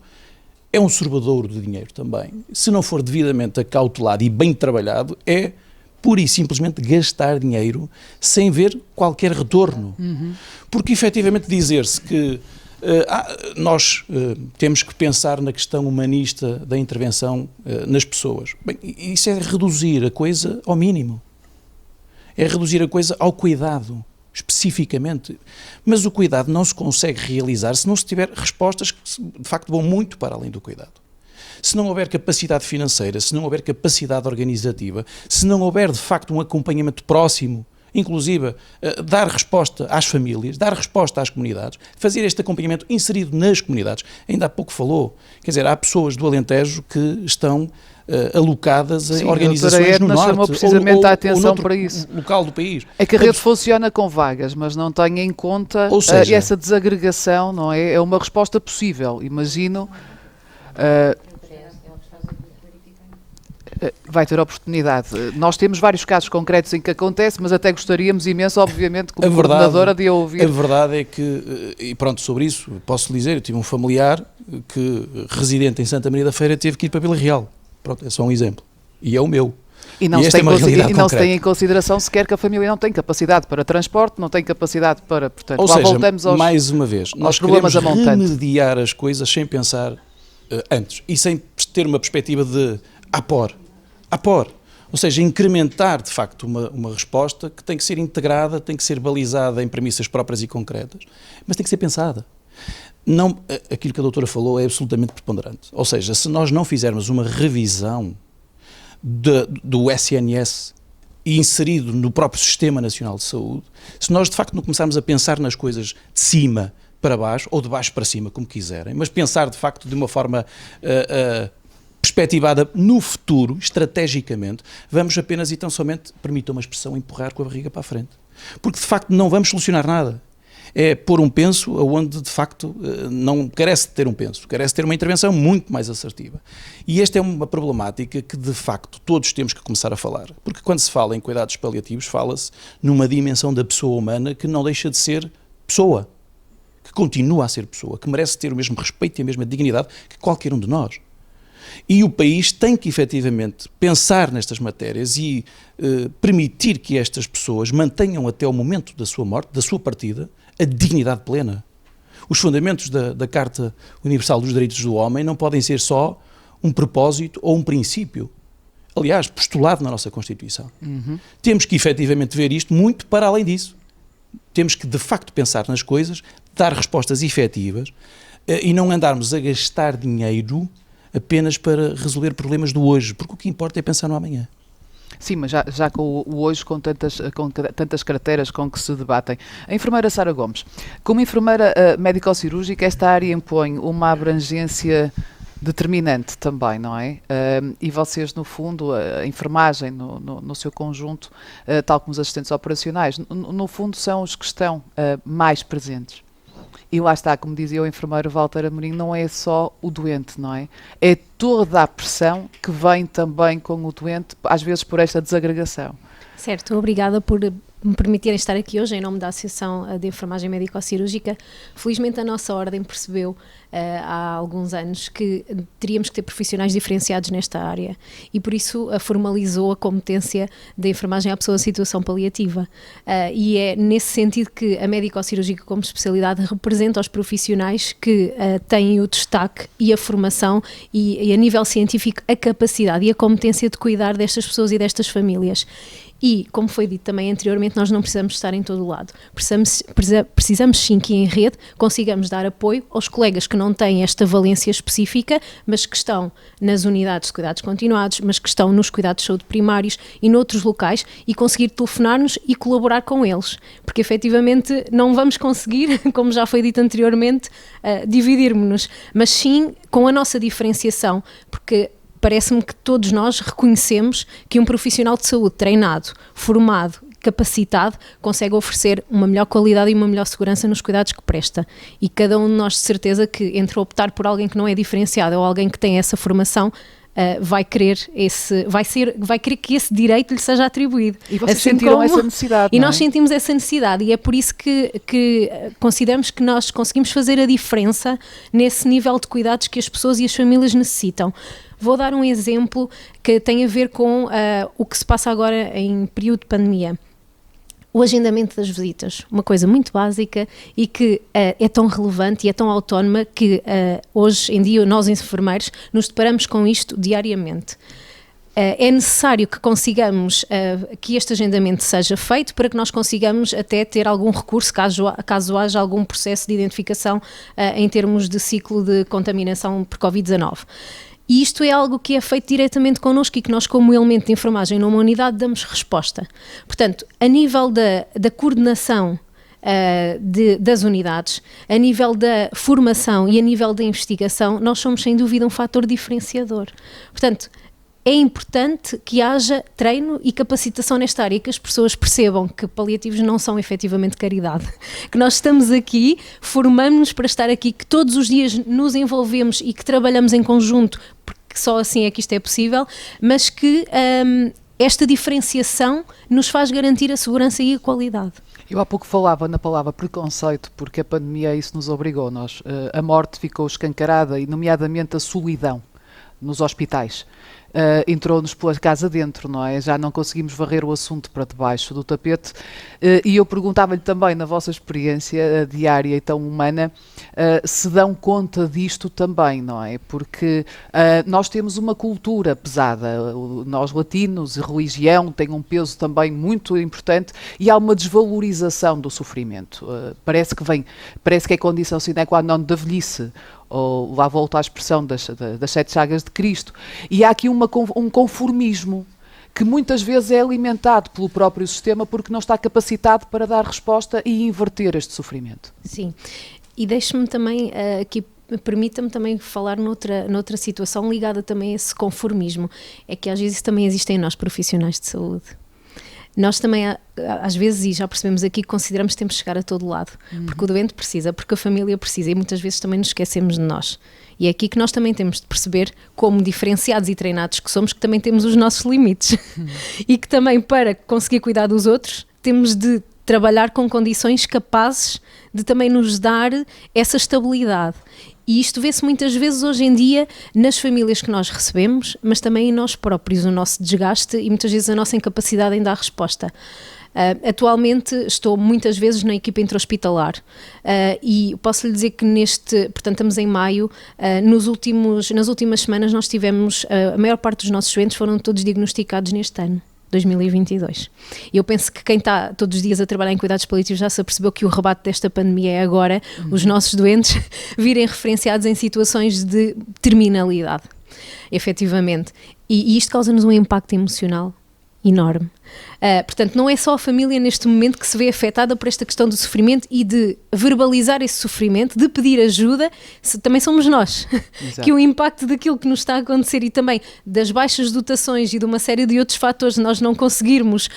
é um sorvedouro de dinheiro também. Se não for devidamente acautelado e bem trabalhado, é pura e simplesmente gastar dinheiro sem ver qualquer retorno. Porque, efetivamente, dizer-se que nós temos que pensar na questão humanista da intervenção nas pessoas. Bem, isso é reduzir a coisa ao mínimo. É reduzir a coisa ao cuidado, especificamente. Mas o cuidado não se consegue realizar se não se tiver respostas que, de facto, vão muito para além do cuidado. Se não houver capacidade financeira, se não houver capacidade organizativa, se não houver, de facto, um acompanhamento próximo, inclusive dar resposta às famílias, dar resposta às comunidades, fazer este acompanhamento inserido nas comunidades. Ainda há pouco falou, quer dizer, há pessoas do Alentejo que estão alocadas em organizações no norte
chamou precisamente a atenção
ou
para isso.
Local do país.
É que a rede funciona com vagas, mas não tem em conta essa desagregação, não é? É uma resposta possível, imagino. Vai ter oportunidade. Nós temos vários casos concretos em que acontece, mas até gostaríamos imenso, obviamente, como coordenadora, de a ouvir.
A verdade é que, e pronto, sobre isso, posso dizer, eu tive um familiar que, residente em Santa Maria da Feira, teve que ir para Vila Real. Pronto, é só um exemplo. E é o meu.
E não, se tem em consideração sequer que a família não tem capacidade para transporte, não tem capacidade para... Portanto,
ou seja, voltamos mais uma vez, nós queremos remediar as coisas sem pensar antes e sem ter uma perspectiva de apor. Ou seja, incrementar de facto uma resposta que tem que ser integrada, tem que ser balizada em premissas próprias e concretas, mas tem que ser pensada. Não, aquilo que a doutora falou é absolutamente preponderante. Ou seja, se nós não fizermos uma revisão do SNS e inserido no próprio Sistema Nacional de Saúde, se nós de facto não começarmos a pensar nas coisas de cima para baixo, ou de baixo para cima, como quiserem, mas pensar de facto de uma forma perspectivada no futuro, estrategicamente, vamos apenas e tão somente, permitam uma expressão, empurrar com a barriga para a frente. Porque de facto não vamos solucionar nada. é pôr um penso onde de facto não carece de ter um penso, carece de ter uma intervenção muito mais assertiva. E esta é uma problemática que de facto todos temos que começar a falar, porque quando se fala em cuidados paliativos fala-se numa dimensão da pessoa humana que não deixa de ser pessoa, que continua a ser pessoa, que merece ter o mesmo respeito e a mesma dignidade que qualquer um de nós. E o país tem que efetivamente pensar nestas matérias e permitir que estas pessoas mantenham até o momento da sua morte, da sua partida, a dignidade plena. Os fundamentos da Carta Universal dos Direitos do Homem não podem ser só um propósito ou um princípio. Aliás, postulado na nossa Constituição. Temos que efetivamente ver isto muito para além disso. Temos que de facto pensar nas coisas, dar respostas efetivas e não andarmos a gastar dinheiro apenas para resolver problemas do hoje, porque o que importa é pensar no amanhã.
Sim, mas já com o hoje, com tantas carteiras com que se debatem. A enfermeira Sara Gomes, como enfermeira médico-cirúrgica, esta área impõe uma abrangência determinante também, não é? E vocês, no fundo, a enfermagem no seu conjunto, tal como os assistentes operacionais, no fundo são os que estão mais presentes. E lá está, como dizia o enfermeiro Walter Amorim, não é só o doente, não é? É toda a pressão que vem também com o doente, às vezes por esta desagregação.
Certo, obrigada por me permitirem estar aqui hoje em nome da Associação de Enfermagem Médico-Cirúrgica. Felizmente a nossa ordem percebeu há alguns anos que teríamos que ter profissionais diferenciados nesta área e por isso formalizou a competência da enfermagem à pessoa em situação paliativa. E é nesse sentido que a médico-cirúrgica como especialidade representa os profissionais que têm o destaque e a formação e a nível científico a capacidade e a competência de cuidar destas pessoas e destas famílias. E, como foi dito também anteriormente, nós não precisamos estar em todo o lado. Precisamos sim que em rede consigamos dar apoio aos colegas que não têm esta valência específica, mas que estão nas unidades de cuidados continuados, mas que estão nos cuidados de saúde primários e noutros locais e conseguir telefonar-nos e colaborar com eles. Porque, efetivamente, não vamos conseguir, como já foi dito anteriormente, dividirmos-nos, mas sim com a nossa diferenciação, porque parece-me que todos nós reconhecemos que um profissional de saúde treinado, formado, capacitado, consegue oferecer uma melhor qualidade e uma melhor segurança nos cuidados que presta. E cada um de nós, de certeza, que entre optar por alguém que não é diferenciado ou alguém que tem essa formação, vai querer que esse direito lhe seja atribuído.
E vocês sentiram essa necessidade,
e
não é?
nós sentimos essa necessidade e é por isso que consideramos que nós conseguimos fazer a diferença nesse nível de cuidados que as pessoas e as famílias necessitam. Vou dar um exemplo que tem a ver com o que se passa agora em período de pandemia. O agendamento das visitas, uma coisa muito básica e que é tão relevante e é tão autónoma que hoje em dia nós enfermeiros nos deparamos com isto diariamente. É necessário que consigamos que este agendamento seja feito para que nós consigamos até ter algum recurso caso haja algum processo de identificação em termos de ciclo de contaminação por Covid-19. E isto é algo que é feito diretamente connosco e que nós, como elemento de enfermagem numa unidade, damos resposta. Portanto, a nível da coordenação das unidades, a nível da formação e a nível da investigação, nós somos sem dúvida um fator diferenciador. Portanto, é importante que haja treino e capacitação nesta área, que as pessoas percebam que paliativos não são efetivamente caridade, que nós estamos aqui, formamos-nos para estar aqui, que todos os dias nos envolvemos e que trabalhamos em conjunto, porque só assim é que isto é possível, mas que esta diferenciação nos faz garantir a segurança e a qualidade.
Eu há pouco falava na palavra preconceito, porque a pandemia isso nos obrigou. A morte ficou escancarada e, nomeadamente, a solidão nos hospitais. Entrou-nos pela casa dentro, não é? Já não conseguimos varrer o assunto para debaixo do tapete. E eu perguntava-lhe também, na vossa experiência diária e tão humana, se dão conta disto também, não é? Porque nós temos uma cultura pesada, nós latinos, a religião tem um peso também muito importante e há uma desvalorização do sofrimento. Parece que é condição sine qua non da velhice, ou lá volta à expressão das 7 chagas de Cristo. E há aqui um conformismo que muitas vezes é alimentado pelo próprio sistema porque não está capacitado para dar resposta e inverter este sofrimento.
Sim, e deixe-me também aqui, permita-me também falar noutra situação ligada também a esse conformismo, é que às vezes também existem nós profissionais de saúde. nós também, às vezes, e já percebemos aqui, que consideramos que temos de chegar a todo lado, porque o doente precisa, porque a família precisa, e muitas vezes também nos esquecemos de nós. E é aqui que nós também temos de perceber, como diferenciados e treinados que somos, que também temos os nossos limites. E que também, para conseguir cuidar dos outros, temos de trabalhar com condições capazes de também nos dar essa estabilidade. E isto vê-se muitas vezes hoje em dia nas famílias que nós recebemos, mas também em nós próprios, o nosso desgaste e muitas vezes a nossa incapacidade em dar resposta. Atualmente estou muitas vezes na equipa intra-hospitalar e posso lhe dizer que portanto estamos em maio, nas últimas semanas nós tivemos, a maior parte dos nossos doentes foram todos diagnosticados neste ano, 2022. E eu penso que quem está todos os dias a trabalhar em cuidados paliativos já se apercebeu que o rebate desta pandemia é agora os nossos doentes virem referenciados em situações de terminalidade, efetivamente. E isto causa-nos um impacto emocional enorme. Portanto, não é só a família neste momento que se vê afetada por esta questão do sofrimento e de verbalizar esse sofrimento, de pedir ajuda, também somos nós. Que o impacto daquilo que nos está a acontecer e também das baixas dotações e de uma série de outros fatores de nós não conseguirmos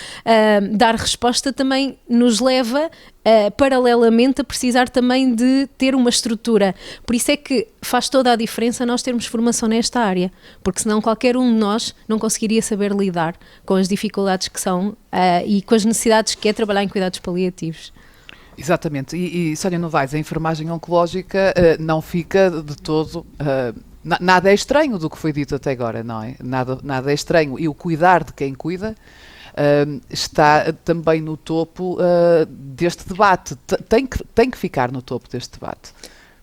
dar resposta também nos leva paralelamente a precisar também de ter uma estrutura. Por isso é que faz toda a diferença nós termos formação nesta área, porque senão qualquer um de nós não conseguiria saber lidar com as dificuldades que são e com as necessidades que é trabalhar em cuidados paliativos.
Exatamente. E Sónia Novaes, a enfermagem oncológica não fica de todo... nada é estranho do que foi dito até agora, não é? Nada é estranho. E o cuidar de quem cuida está também no topo deste debate. Tem que ficar no topo deste debate.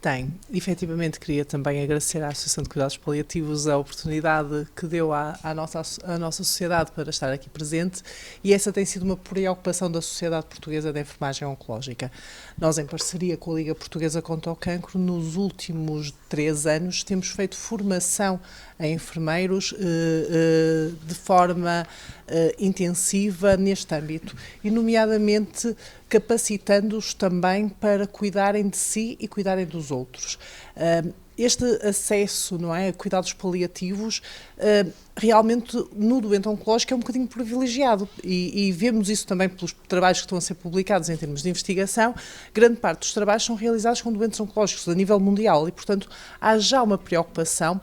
Tem. Efetivamente, queria também agradecer à Associação de Cuidados Paliativos a oportunidade que deu à nossa sociedade para estar aqui presente, e essa tem sido uma preocupação da Sociedade Portuguesa de Enfermagem Oncológica. Nós, em parceria com a Liga Portuguesa contra o Cancro, nos últimos 3 anos temos feito formação a enfermeiros de forma intensiva neste âmbito, e nomeadamente capacitando-os também para cuidarem de si e cuidarem dos outros. Este acesso, não é, a cuidados paliativos realmente no doente oncológico é um bocadinho privilegiado, e vemos isso também pelos trabalhos que estão a ser publicados em termos de investigação. Grande parte dos trabalhos são realizados com doentes oncológicos a nível mundial, e portanto há já uma preocupação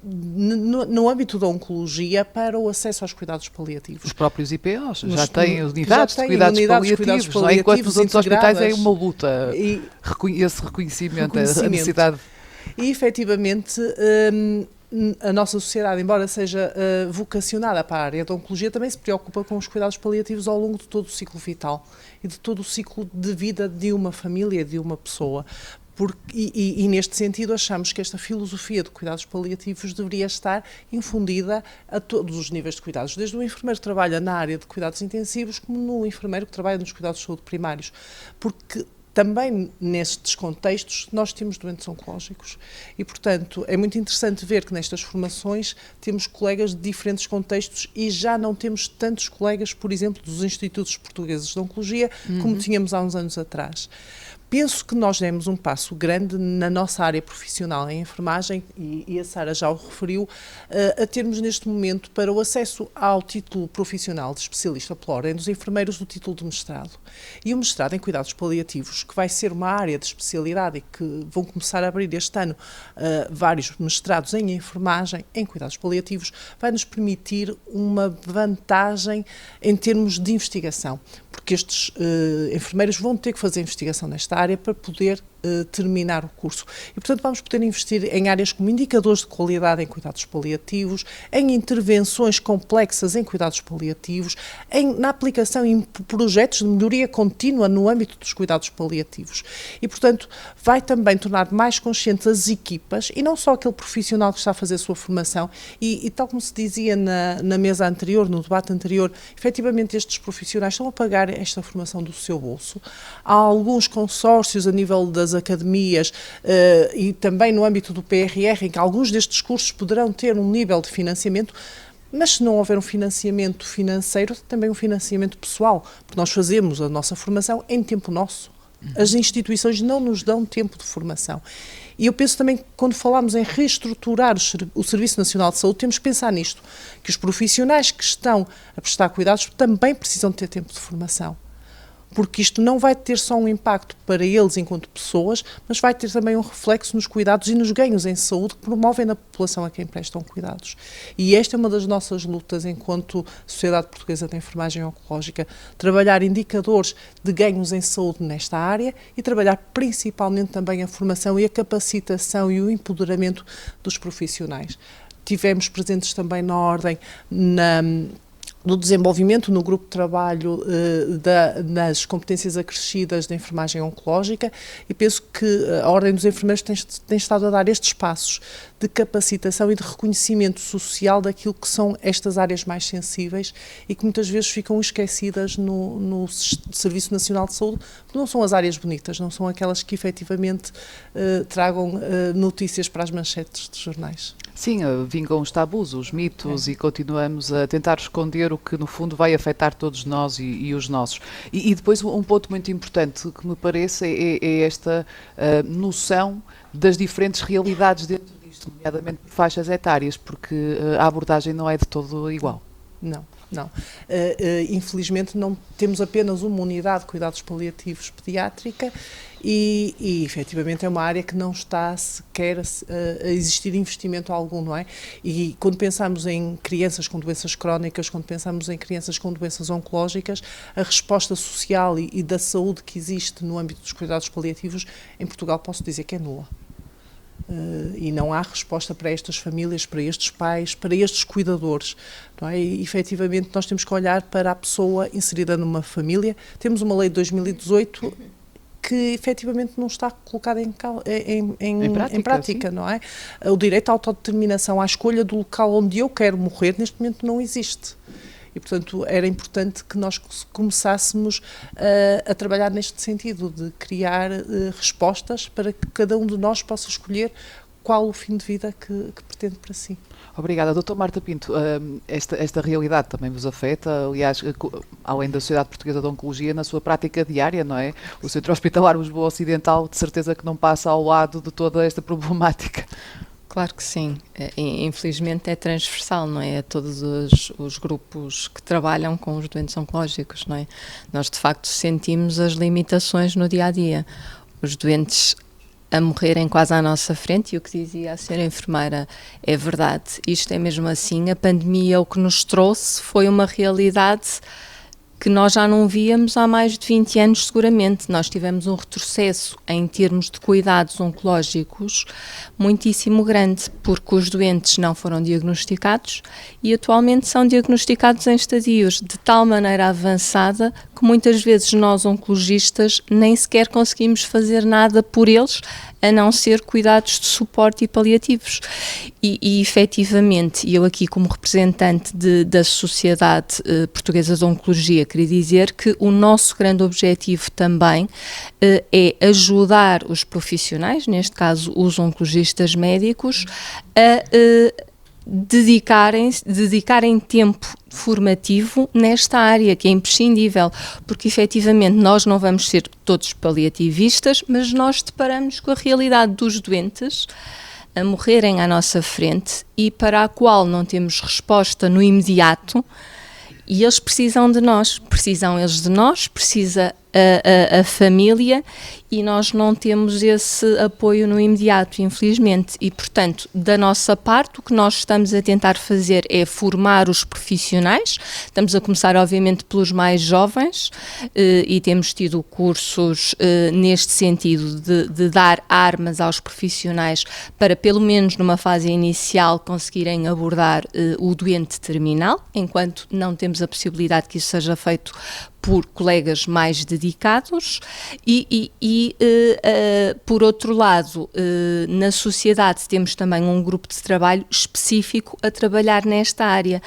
no âmbito da oncologia para o acesso aos cuidados paliativos.
Os próprios IPOs já têm unidades de cuidados paliativos, não é? Enquanto nos outros hospitais é uma luta, esse reconhecimento, a necessidade.
E efetivamente a nossa sociedade, embora seja vocacionada para a área da oncologia, também se preocupa com os cuidados paliativos ao longo de todo o ciclo vital e de todo o ciclo de vida de uma família, de uma pessoa. E neste sentido achamos que esta filosofia de cuidados paliativos deveria estar infundida a todos os níveis de cuidados, desde o enfermeiro que trabalha na área de cuidados intensivos, como no enfermeiro que trabalha nos cuidados de saúde primários, porque também nestes contextos nós temos doentes oncológicos e, portanto, é muito interessante ver que nestas formações temos colegas de diferentes contextos e já não temos tantos colegas, por exemplo, dos Institutos Portugueses de Oncologia, como tínhamos há uns anos atrás. Penso que nós demos um passo grande na nossa área profissional em enfermagem, e a Sara já o referiu, a termos neste momento para o acesso ao título profissional de especialista pela Ordem dos Enfermeiros do título de mestrado. E o mestrado em cuidados paliativos, que vai ser uma área de especialidade e que vão começar a abrir este ano vários mestrados em enfermagem, em cuidados paliativos, vai nos permitir uma vantagem em termos de investigação, porque estes enfermeiros vão ter que fazer investigação nesta área para poder terminar o curso. E, portanto, vamos poder investir em áreas como indicadores de qualidade em cuidados paliativos, em intervenções complexas em cuidados paliativos, na aplicação em projetos de melhoria contínua no âmbito dos cuidados paliativos. E, portanto, vai também tornar mais conscientes as equipas e não só aquele profissional que está a fazer a sua formação. E tal como se dizia na mesa anterior, no debate anterior, efetivamente estes profissionais estão a pagar esta formação do seu bolso. Há alguns consórcios a nível das academias e também no âmbito do PRR, em que alguns destes cursos poderão ter um nível de financiamento, mas se não houver um financiamento financeiro, também um financiamento pessoal, porque nós fazemos a nossa formação em tempo nosso, As instituições não nos dão tempo de formação. E eu penso também que quando falamos em reestruturar o Serviço Nacional de Saúde, temos que pensar nisto, que os profissionais que estão a prestar cuidados também precisam de ter tempo de formação. Porque isto não vai ter só um impacto para eles enquanto pessoas, mas vai ter também um reflexo nos cuidados e nos ganhos em saúde que promovem na população a quem prestam cuidados. E esta é uma das nossas lutas enquanto Sociedade Portuguesa de Enfermagem Oncológica, trabalhar indicadores de ganhos em saúde nesta área e trabalhar principalmente também a formação e a capacitação e o empoderamento dos profissionais. Tivemos presentes também na Ordem no desenvolvimento no grupo de trabalho nas competências acrescidas da enfermagem oncológica e penso que a Ordem dos Enfermeiros tem estado a dar estes passos de capacitação e de reconhecimento social daquilo que são estas áreas mais sensíveis e que muitas vezes ficam esquecidas no Serviço Nacional de Saúde, porque não são as áreas bonitas, não são aquelas que efetivamente tragam notícias para as manchetes dos jornais.
Sim, vingam os tabus, os mitos e continuamos a tentar esconder o que no fundo vai afetar todos nós e os nossos. E depois um ponto muito importante que me parece é esta noção das diferentes realidades dentro disto, nomeadamente por faixas etárias, porque a abordagem não é de todo igual.
Não. Infelizmente não temos apenas uma unidade de cuidados paliativos pediátrica e efetivamente é uma área que não está sequer a existir investimento algum, não é? E quando pensamos em crianças com doenças crónicas, quando pensamos em crianças com doenças oncológicas, a resposta social e da saúde que existe no âmbito dos cuidados paliativos, em Portugal posso dizer que é nula. E não há resposta para estas famílias, para estes pais, para estes cuidadores. Não é? E, efetivamente, nós temos que olhar para a pessoa inserida numa família. Temos uma lei de 2018 que, efetivamente, não está colocada em prática, não é? O direito à autodeterminação, à escolha do local onde eu quero morrer, neste momento não existe. E, portanto, era importante que nós começássemos a trabalhar neste sentido, de criar respostas para que cada um de nós possa escolher qual o fim de vida que pretende para si.
Obrigada. Doutor Marta Pinto, esta realidade também vos afeta, aliás, além da Sociedade Portuguesa de Oncologia, na sua prática diária, não é? O Centro Hospitalar Lisboa Ocidental, de certeza que não passa ao lado de toda esta problemática.
Claro que sim. Infelizmente é transversal, não é? A todos os grupos que trabalham com os doentes oncológicos, não é? Nós, de facto, sentimos as limitações no dia-a-dia. Os doentes a morrerem quase à nossa frente, e o que dizia a senhora enfermeira é verdade. Isto é mesmo assim. A pandemia, o que nos trouxe foi uma realidade que nós já não víamos há mais de 20 anos seguramente. Nós tivemos um retrocesso em termos de cuidados oncológicos muitíssimo grande, porque os doentes não foram diagnosticados e atualmente são diagnosticados em estadios de tal maneira avançada que muitas vezes nós oncologistas nem sequer conseguimos fazer nada por eles, a não ser cuidados de suporte e paliativos. E efetivamente, eu aqui como representante da Sociedade Portuguesa de Oncologia, queria dizer que o nosso grande objetivo também é ajudar os profissionais, neste caso os oncologistas médicos, a dedicarem tempo formativo nesta área, que é imprescindível, porque efetivamente nós não vamos ser todos paliativistas, mas nós deparamos com a realidade dos doentes a morrerem à nossa frente e para a qual não temos resposta no imediato, e eles precisam de nós, precisa a família, e nós não temos esse apoio no imediato, infelizmente, e portanto, da nossa parte, o que nós estamos a tentar fazer é formar os profissionais. Estamos a começar obviamente pelos mais jovens e temos tido cursos neste sentido de dar armas aos profissionais para pelo menos numa fase inicial conseguirem abordar o doente terminal, enquanto não temos a possibilidade que isso seja feito por colegas mais dedicados e por outro lado, na sociedade temos também um grupo de trabalho específico a trabalhar nesta área.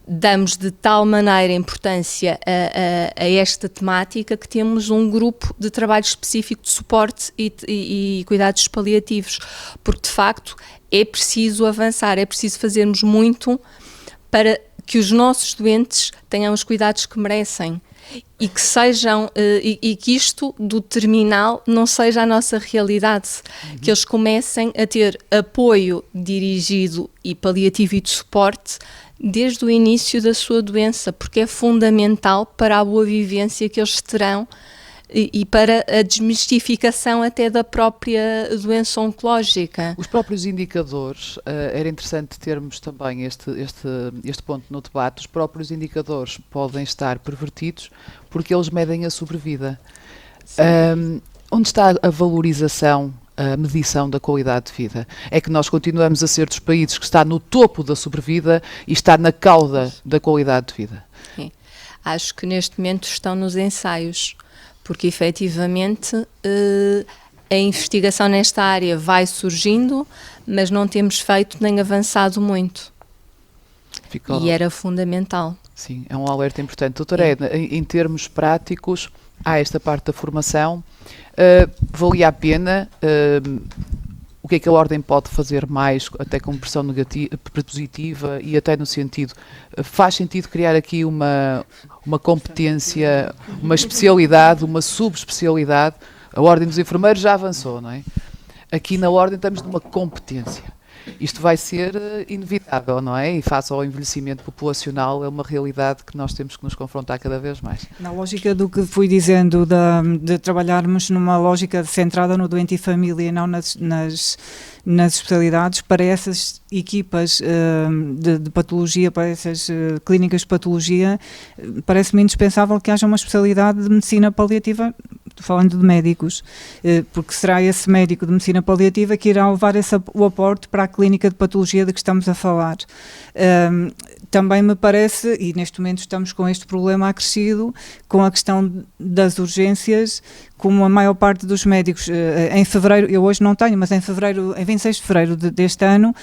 Damos de tal maneira importância a esta temática que temos um grupo de trabalho específico de suporte e cuidados paliativos, porque de facto é preciso avançar, é preciso fazermos muito para que os nossos doentes tenham os cuidados que merecem. e que sejam e que isto do terminal não seja a nossa realidade, que eles comecem a ter apoio dirigido e paliativo e de suporte desde o início da sua doença, porque é fundamental para a boa vivência que eles terão e para a desmistificação até da própria doença oncológica.
Os próprios indicadores, era interessante termos também este ponto no debate, os próprios indicadores podem estar pervertidos porque eles medem a sobrevida. Onde está a valorização, a medição da qualidade de vida? É que nós continuamos a ser dos países que está no topo da sobrevida e está na cauda da qualidade de vida.
Sim. Acho que neste momento estão nos ensaios, porque efetivamente a investigação nesta área vai surgindo, mas não temos feito nem avançado muito. E era fundamental.
Sim, é um alerta importante. Doutora Edna, em termos práticos, há esta parte da formação. Valia a pena? O que é que a Ordem pode fazer mais, até com pressão negativa, positiva e até no sentido, faz sentido criar aqui uma competência, uma especialidade, uma subespecialidade? A Ordem dos Enfermeiros já avançou, não é? Aqui na Ordem estamos numa competência. Isto vai ser inevitável, não é? E face ao envelhecimento populacional é uma realidade que nós temos que nos confrontar cada vez mais.
Na lógica do que fui dizendo, de trabalharmos numa lógica centrada no doente e família e não nas especialidades, para essas equipas de patologia, para essas clínicas de patologia, parece-me indispensável que haja uma especialidade de medicina paliativa, falando de médicos, porque será esse médico de medicina paliativa que irá levar o aporte para a clínica de patologia de que estamos a falar. Também me parece, e neste momento estamos com este problema acrescido, com a questão das urgências, como a maior parte dos médicos, em fevereiro, eu hoje não tenho, mas em 26 de fevereiro deste ano,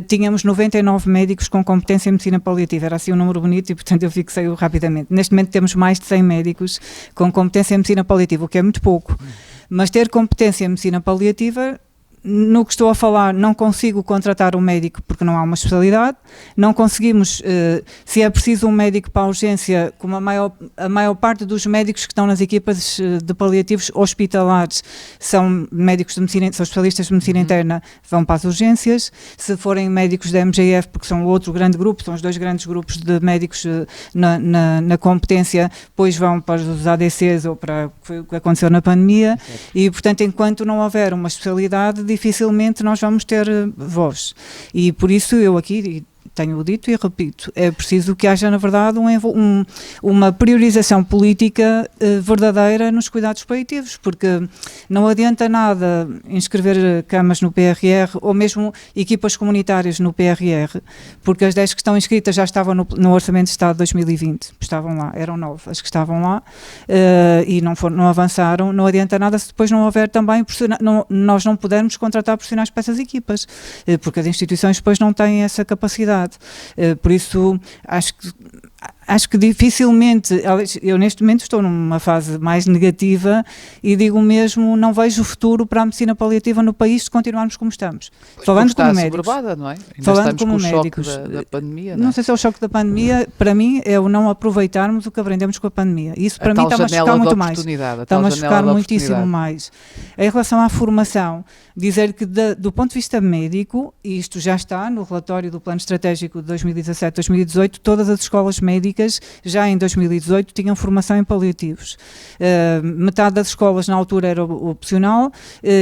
tínhamos 99 médicos com competência em medicina paliativa. Era assim um número bonito e, portanto, eu fixei-o rapidamente. Neste momento temos mais de 100 médicos com competência em medicina paliativa, o que é muito pouco. Mas ter competência em medicina paliativa, no que estou a falar, não consigo contratar um médico porque não há uma especialidade, não conseguimos, se é preciso um médico para a urgência, como a maior parte dos médicos que estão nas equipas de paliativos hospitalares são médicos de medicina, são especialistas de medicina interna, vão para as urgências. Se forem médicos da MGF, porque são outro grande grupo, são os dois grandes grupos de médicos na competência, depois vão para os ADCs ou para o que aconteceu na pandemia. E, portanto, enquanto não houver uma especialidade, dificilmente nós vamos ter voz. E por isso eu aqui tenho dito e repito, é preciso que haja, na verdade, uma priorização política verdadeira nos cuidados paliativos, porque não adianta nada inscrever camas no PRR ou mesmo equipas comunitárias no PRR, porque as 10 que estão inscritas já estavam no Orçamento de Estado de 2020, estavam lá, eram 9 as que estavam lá, e não avançaram. Não adianta nada se depois não houver também, nós não pudermos contratar profissionais para essas equipas, porque as instituições depois não têm essa capacidade. Por isso, acho que dificilmente, eu neste momento estou numa fase mais negativa e digo mesmo, não vejo futuro para a medicina paliativa no país se continuarmos como estamos.
Falando como médicos. Não é?
Falando como médicos.
Da pandemia,
não sei se é o choque da pandemia, para mim é o não aproveitarmos o que aprendemos com a pandemia. Isso para mim está-me a chocar muito mais. Está-me a chocar muitíssimo mais. Em relação à formação, dizer que do ponto de vista médico, e isto já está no relatório do Plano Estratégico de 2017-2018, todas as escolas médicas já em 2018 tinham formação em paliativos. Metade das escolas na altura era opcional,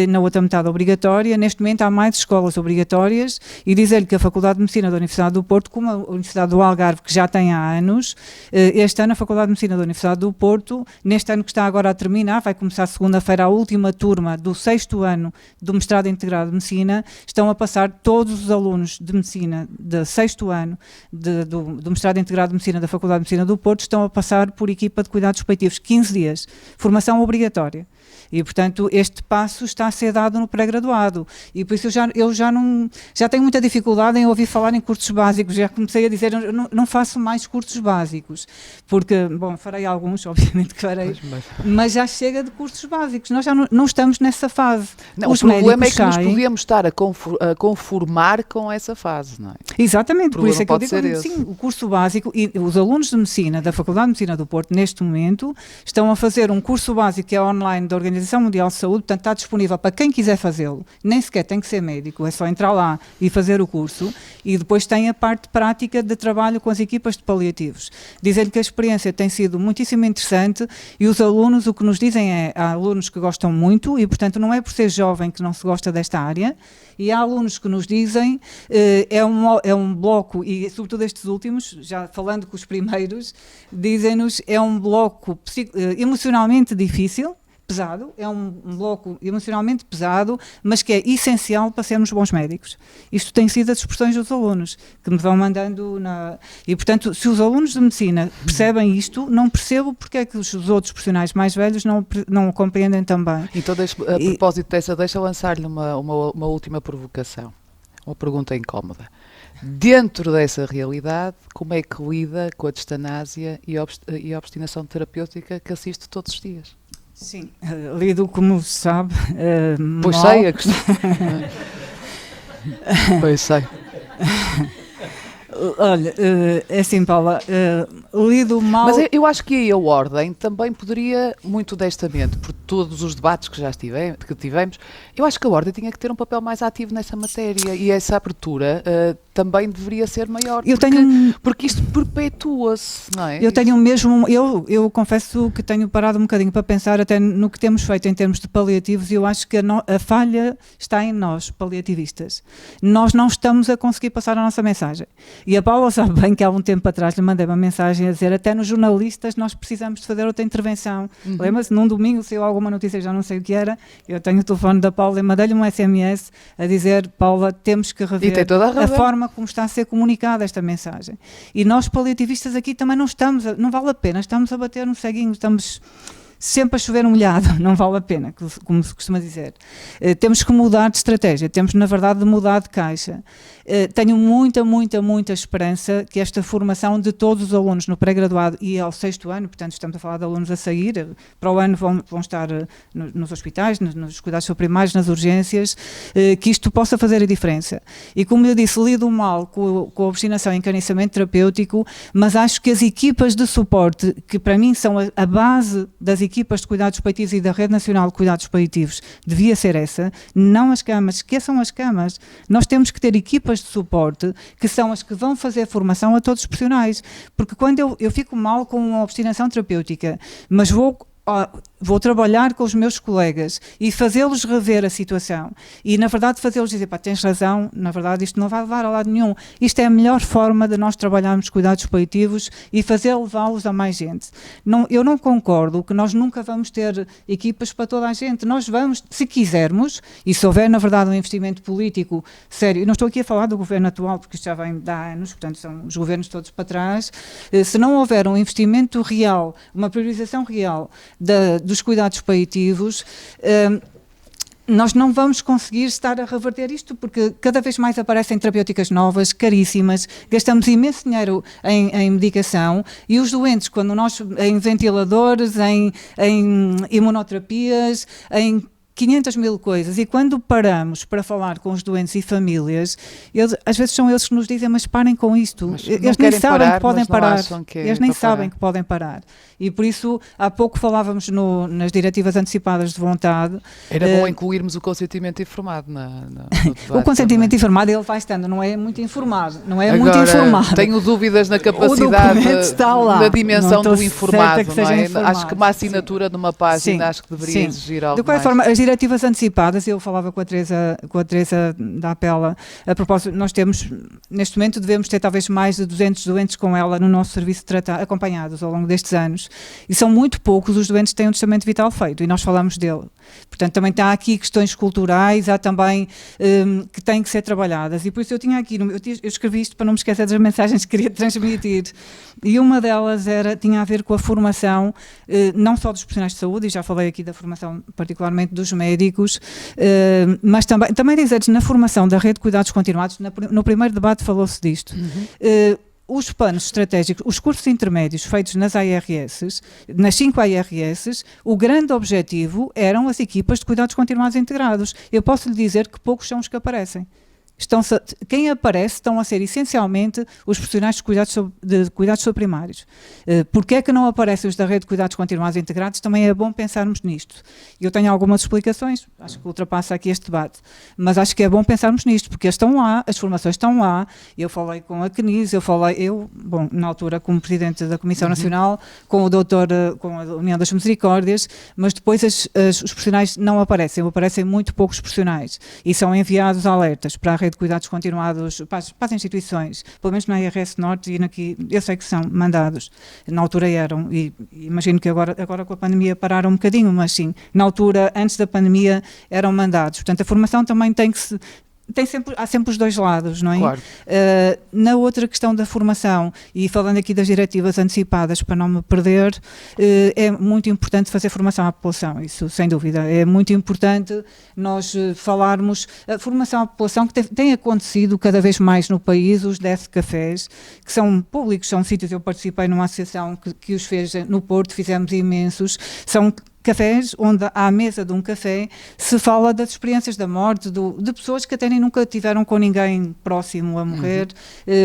na outra metade obrigatória. Neste momento há mais escolas obrigatórias, e dizer-lhe que a Faculdade de Medicina da Universidade do Porto, como a Universidade do Algarve, que já tem há anos, este ano a Faculdade de Medicina da Universidade do Porto, neste ano que está agora a terminar, vai começar segunda-feira a última turma do 6º ano do mestrado integrado de Medicina, estão a passar todos os alunos de Medicina de 6º ano do mestrado integrado de Medicina da Faculdade de Medicina do Porto, estão a passar por equipa de cuidados paliativos, 15 dias, formação obrigatória. E, portanto, este passo está a ser dado no pré-graduado. E por isso eu já tenho muita dificuldade em ouvir falar em cursos básicos. Já comecei a dizer, eu não faço mais cursos básicos. Porque, bom, farei alguns, obviamente que farei, mas já chega de cursos básicos. Nós já não estamos nessa fase.
Não, o problema é que nos podíamos estar a conformar com essa fase, não é?
Exatamente, por isso é que eu digo,
esse.
sim, o curso básico, e os alunos de Medicina, da Faculdade de Medicina do Porto, neste momento, estão a fazer um curso básico que é online da Organização Mundial de Saúde, portanto está disponível para quem quiser fazê-lo, nem sequer tem que ser médico, é só entrar lá e fazer o curso, e depois tem a parte prática de trabalho com as equipas de paliativos. Dizem que a experiência tem sido muitíssimo interessante, e os alunos, o que nos dizem é, há alunos que gostam muito, e portanto não é por ser jovem que não se gosta desta área, e há alunos que nos dizem, é um bloco, e sobretudo estes últimos, já falando com os primeiros, dizem-nos, é um bloco emocionalmente difícil, pesado, é um bloco emocionalmente pesado, mas que é essencial para sermos bons médicos. Isto tem sido as expressões dos alunos, que me vão mandando E, portanto, se os alunos de medicina percebem isto, não percebo porque é que os outros profissionais mais velhos não o compreendem também.
Então, a propósito dessa, deixa eu lançar-lhe uma última provocação, uma pergunta incómoda. Dentro dessa realidade, como é que lida com a distanásia e a obstinação terapêutica que assiste todos os dias?
Sim, lido, como se sabe,
pois
mal.
Sei, a questão. Pois sei.
Olha, é assim, Paula, lido mal...
Mas eu acho que a Ordem também poderia, muito honestamente, por todos os debates que já tivemos, eu acho que a Ordem tinha que ter um papel mais ativo nessa matéria, e essa abertura também deveria ser maior, porque isto perpetua-se, não é?
Eu confesso que tenho parado um bocadinho para pensar até no que temos feito em termos de paliativos, e eu acho que a falha está em nós, paliativistas. Nós não estamos a conseguir passar a nossa mensagem. E a Paula sabe bem que há um tempo atrás lhe mandei uma mensagem a dizer, até nos jornalistas nós precisamos de fazer outra intervenção. Lembra-se, num domingo saiu alguma notícia, já não sei o que era, eu tenho o telefone da Paula e mandei-lhe um SMS a dizer, Paula, temos que rever a forma como está a ser comunicada esta mensagem. E nós paliativistas aqui também não vale a pena, estamos a bater no ceguinho, estamos sempre a chover no molhado, não vale a pena, como se costuma dizer. Temos que mudar de estratégia, temos na verdade de mudar de caixa. Tenho muita esperança que esta formação de todos os alunos no pré-graduado e ao 6º ano, portanto estamos a falar de alunos a sair, para o ano vão estar nos hospitais, nos cuidados primários, nas urgências, que isto possa fazer a diferença. E como eu disse, lido mal com a obstinação e encarniçamento terapêutico, mas acho que as equipas de suporte, que para mim são a base das equipas de cuidados paliativos e da Rede Nacional de Cuidados Paliativos, devia ser essa, não as camas, esqueçam as camas. Nós temos que ter equipas de suporte que são as que vão fazer formação a todos os profissionais, porque quando eu fico mal com a obstinação terapêutica, mas vou trabalhar com os meus colegas e fazê-los rever a situação e na verdade fazê-los dizer, pá, tens razão, na verdade isto não vai levar a lado nenhum, isto é a melhor forma de nós trabalharmos cuidados paliativos e fazer levá-los a mais gente. Eu não concordo que nós nunca vamos ter equipas para toda a gente, nós vamos, se quisermos, e se houver na verdade um investimento político sério, não estou aqui a falar do governo atual porque isto já vem de há anos, portanto são os governos todos para trás, se não houver um investimento real, uma priorização real dos cuidados paliativos, nós não vamos conseguir estar a reverter isto, porque cada vez mais aparecem terapêuticas novas, caríssimas, gastamos imenso dinheiro em medicação, e os doentes, quando em ventiladores, em imunoterapias, em 500 mil coisas, e quando paramos para falar com os doentes e famílias, às vezes são eles que nos dizem, mas parem com isto, eles nem sabem que podem parar, eles nem sabem que podem parar, e por isso há pouco falávamos nas diretivas antecipadas de vontade.
Era bom incluirmos o consentimento informado no debate.
O consentimento informado, ele vai estando, não é muito informado,
Agora,
muito informado.
Tenho dúvidas na capacidade, na dimensão do informado, não é? Acho que uma assinatura de uma página, acho que deveria exigir algo mais.
De qualquer forma, as diretivas antecipadas, eu falava com a Teresa da Apela, a propósito, nós temos, neste momento devemos ter talvez mais de 200 doentes com ela no nosso serviço de acompanhados ao longo destes anos, e são muito poucos os doentes que têm um testamento vital feito, e nós falamos dele. Portanto, também está aqui questões culturais, há também que têm que ser trabalhadas, e por isso eu tinha aqui, eu escrevi isto para não me esquecer das mensagens que queria transmitir, e uma delas tinha a ver com a formação, não só dos profissionais de saúde, e já falei aqui da formação particularmente dos médicos, mas também dizer-lhes na formação da rede de cuidados continuados, no primeiro debate falou-se disto, os planos estratégicos, os cursos intermédios feitos nas ARS, nas 5 ARS, o grande objetivo eram as equipas de cuidados continuados integrados. Eu posso lhe dizer que poucos são os que aparecem. Quem aparece estão a ser essencialmente os profissionais de cuidados subprimários. Porque é que não aparecem os da rede de cuidados continuados integrados? Também é bom pensarmos nisto. Eu tenho algumas explicações, acho que ultrapassa aqui este debate, mas acho que é bom pensarmos nisto, porque eles estão lá, as formações estão lá, eu falei com a CNIS, na altura como Presidente da Comissão Nacional, com o doutor, com a União das Misericórdias, mas depois os profissionais não aparecem muito poucos profissionais, e são enviados alertas para a rede de cuidados continuados para as instituições, pelo menos na IRS Norte, e aqui eu sei que são mandados, na altura eram, e imagino que agora com a pandemia pararam um bocadinho, mas sim, na altura, antes da pandemia, eram mandados. Portanto, a formação também há sempre os dois lados, não é?
Claro.
Na outra questão da formação, e falando aqui das diretivas antecipadas, para não me perder, é muito importante fazer formação à população, isso sem dúvida, é muito importante nós falarmos, a formação à população que tem acontecido cada vez mais no país, os desk cafés, que são públicos, são sítios, eu participei numa associação que os fez no Porto, fizemos imensos, são cafés onde à mesa de um café se fala das experiências da morte, de pessoas que até nem nunca tiveram com ninguém próximo a morrer,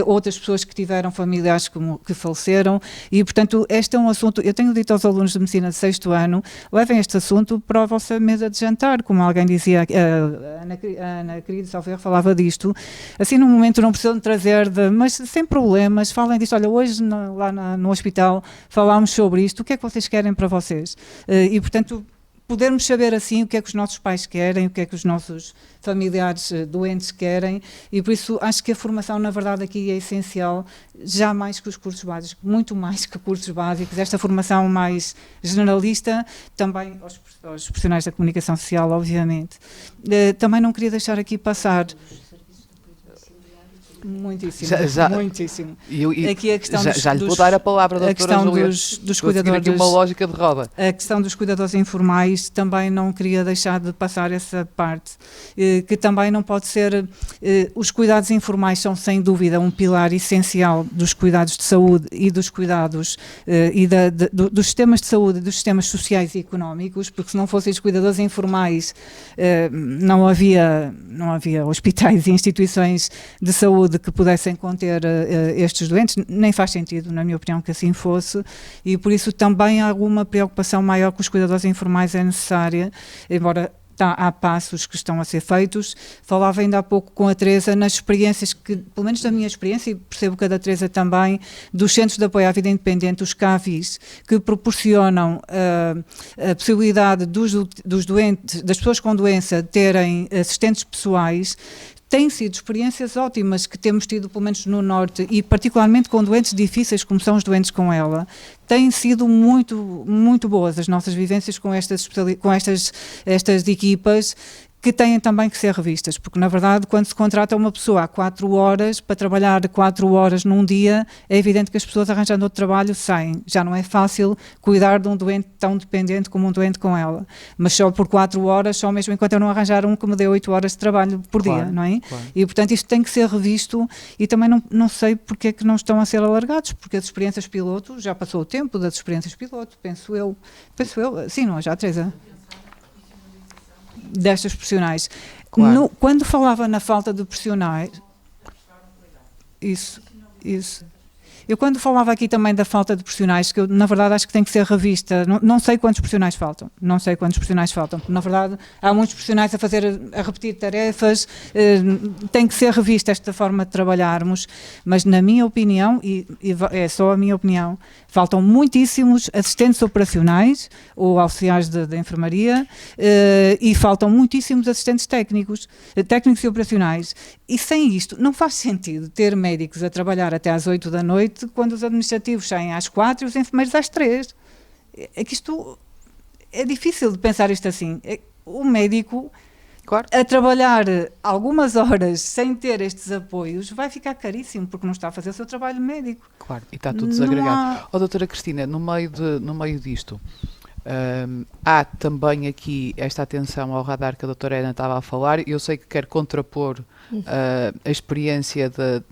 outras pessoas que tiveram familiares que faleceram, e portanto este é um assunto, eu tenho dito aos alunos de medicina de 6º ano, levem este assunto para a vossa mesa de jantar, como alguém dizia, a Ana querida Salveiro falava disto, assim num momento não precisam de trazer, mas sem problemas, falem disto, olha, hoje lá no hospital falámos sobre isto, o que é que vocês querem para vocês? E portanto, podermos saber assim o que é que os nossos pais querem, o que é que os nossos familiares doentes querem, e por isso acho que a formação, na verdade, aqui é essencial, já mais que os cursos básicos, muito mais que cursos básicos, esta formação mais generalista, também aos profissionais da comunicação social, obviamente. Também não queria deixar aqui passar... Muitíssimo, muitíssimo.
Aqui a questão já lhe vou dar a palavra, doutora Júlia.
Dos cuidadores,
aqui uma lógica de roda.
A questão dos cuidadores informais, também não queria deixar de passar essa parte, que também não pode ser, os cuidados informais são sem dúvida um pilar essencial dos cuidados de saúde e dos cuidados dos sistemas de saúde e dos sistemas sociais e económicos, porque se não fossem os cuidadores informais não havia hospitais e instituições de saúde que pudessem conter estes doentes, nem faz sentido, na minha opinião, que assim fosse, e por isso também alguma preocupação maior com os cuidadores informais é necessária, embora há passos que estão a ser feitos. Falava ainda há pouco com a Teresa nas experiências que, pelo menos da minha experiência, e percebo que a da Teresa também, dos Centros de Apoio à Vida Independente, os CAVIs, que proporcionam a possibilidade dos doentes, das pessoas com doença terem assistentes pessoais. Têm sido experiências ótimas que temos tido, pelo menos no Norte, e particularmente com doentes difíceis, como são os doentes com ela. Têm sido muito, muito boas as nossas vivências com estas equipas, que têm também que ser revistas, porque na verdade quando se contrata uma pessoa há 4 horas, para trabalhar 4 horas num dia, é evidente que as pessoas arranjando outro trabalho saem, já não é fácil cuidar de um doente tão dependente como um doente com ela, mas só por 4 horas, só mesmo enquanto eu não arranjar um que me dê 8 horas de trabalho por dia, não é? Claro. E portanto isto tem que ser revisto, e também não sei porque é que não estão a ser alargados, porque as experiências piloto, já passou o tempo das experiências piloto, penso eu, sim, não é já, Teresa? Destas profissionais. Claro. Quando falava na falta de profissionais, isso. Eu quando falava aqui também da falta de profissionais, que eu na verdade acho que tem que ser revista, não sei quantos profissionais faltam, na verdade há muitos profissionais a repetir tarefas, tem que ser revista esta forma de trabalharmos, mas na minha opinião, e é só a minha opinião, faltam muitíssimos assistentes operacionais ou auxiliares de enfermaria e faltam muitíssimos assistentes técnicos e operacionais. E sem isto, não faz sentido ter médicos a trabalhar até às 8 da noite, quando os administrativos saem às 4 e os enfermeiros às 3. É que isto é difícil de pensar isto assim. O médico, claro, a trabalhar algumas horas sem ter estes apoios vai ficar caríssimo, porque não está a fazer o seu trabalho médico.
Claro, e está tudo desagregado. Doutora Cristina, no meio disto, há também aqui esta atenção ao radar que a doutora Ana estava a falar. Eu sei que quer contrapor a experiência de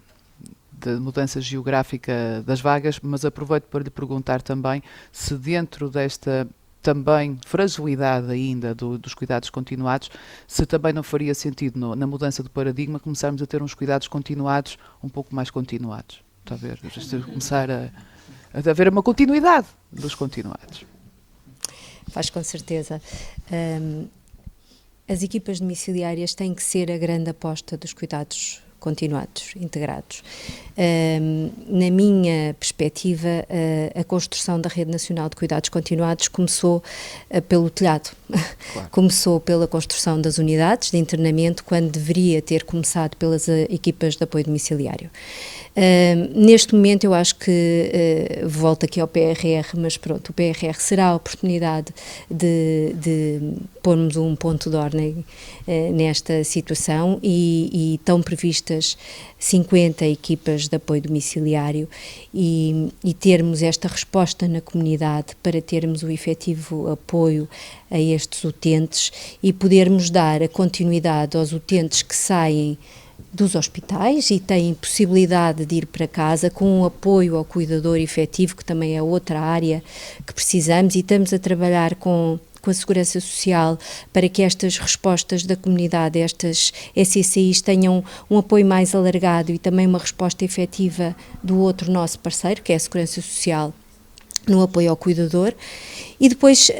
mudança geográfica das vagas, mas aproveito para lhe perguntar também se dentro desta também fragilidade ainda dos cuidados continuados, se também não faria sentido na mudança do paradigma começarmos a ter uns cuidados continuados um pouco mais continuados. Está a ver? Começar a haver uma continuidade dos continuados.
Faz com certeza. As equipas domiciliárias têm que ser a grande aposta dos cuidados continuados, integrados. Na minha perspectiva, a construção da Rede Nacional de Cuidados Continuados começou pelo telhado. Claro. Começou pela construção das unidades de internamento, quando deveria ter começado pelas equipas de apoio domiciliário. Neste momento eu acho que, volto aqui ao PRR, mas pronto, o PRR será a oportunidade de pormos um ponto de ordem nesta situação e estão previstas 50 equipas de apoio domiciliário e termos esta resposta na comunidade para termos o efetivo apoio a estes utentes e podermos dar a continuidade aos utentes que saem dos hospitais e têm possibilidade de ir para casa com o apoio ao cuidador efetivo, que também é outra área que precisamos, e estamos a trabalhar com a Segurança Social para que estas respostas da comunidade, estas SCCIs, tenham um apoio mais alargado e também uma resposta efetiva do outro nosso parceiro, que é a Segurança Social, no apoio ao cuidador, e depois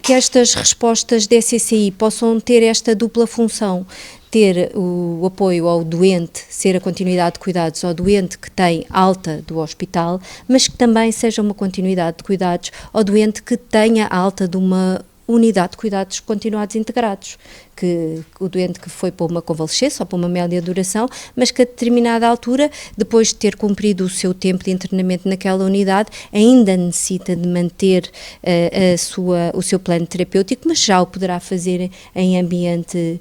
que estas respostas da SCCI possam ter esta dupla função, ter o apoio ao doente, ser a continuidade de cuidados ao doente que tem alta do hospital, mas que também seja uma continuidade de cuidados ao doente que tenha alta de uma unidade de cuidados continuados integrados, que o doente que foi para uma convalescença ou para uma média duração, mas que a determinada altura, depois de ter cumprido o seu tempo de internamento naquela unidade, ainda necessita de manter o seu plano terapêutico, mas já o poderá fazer em ambiente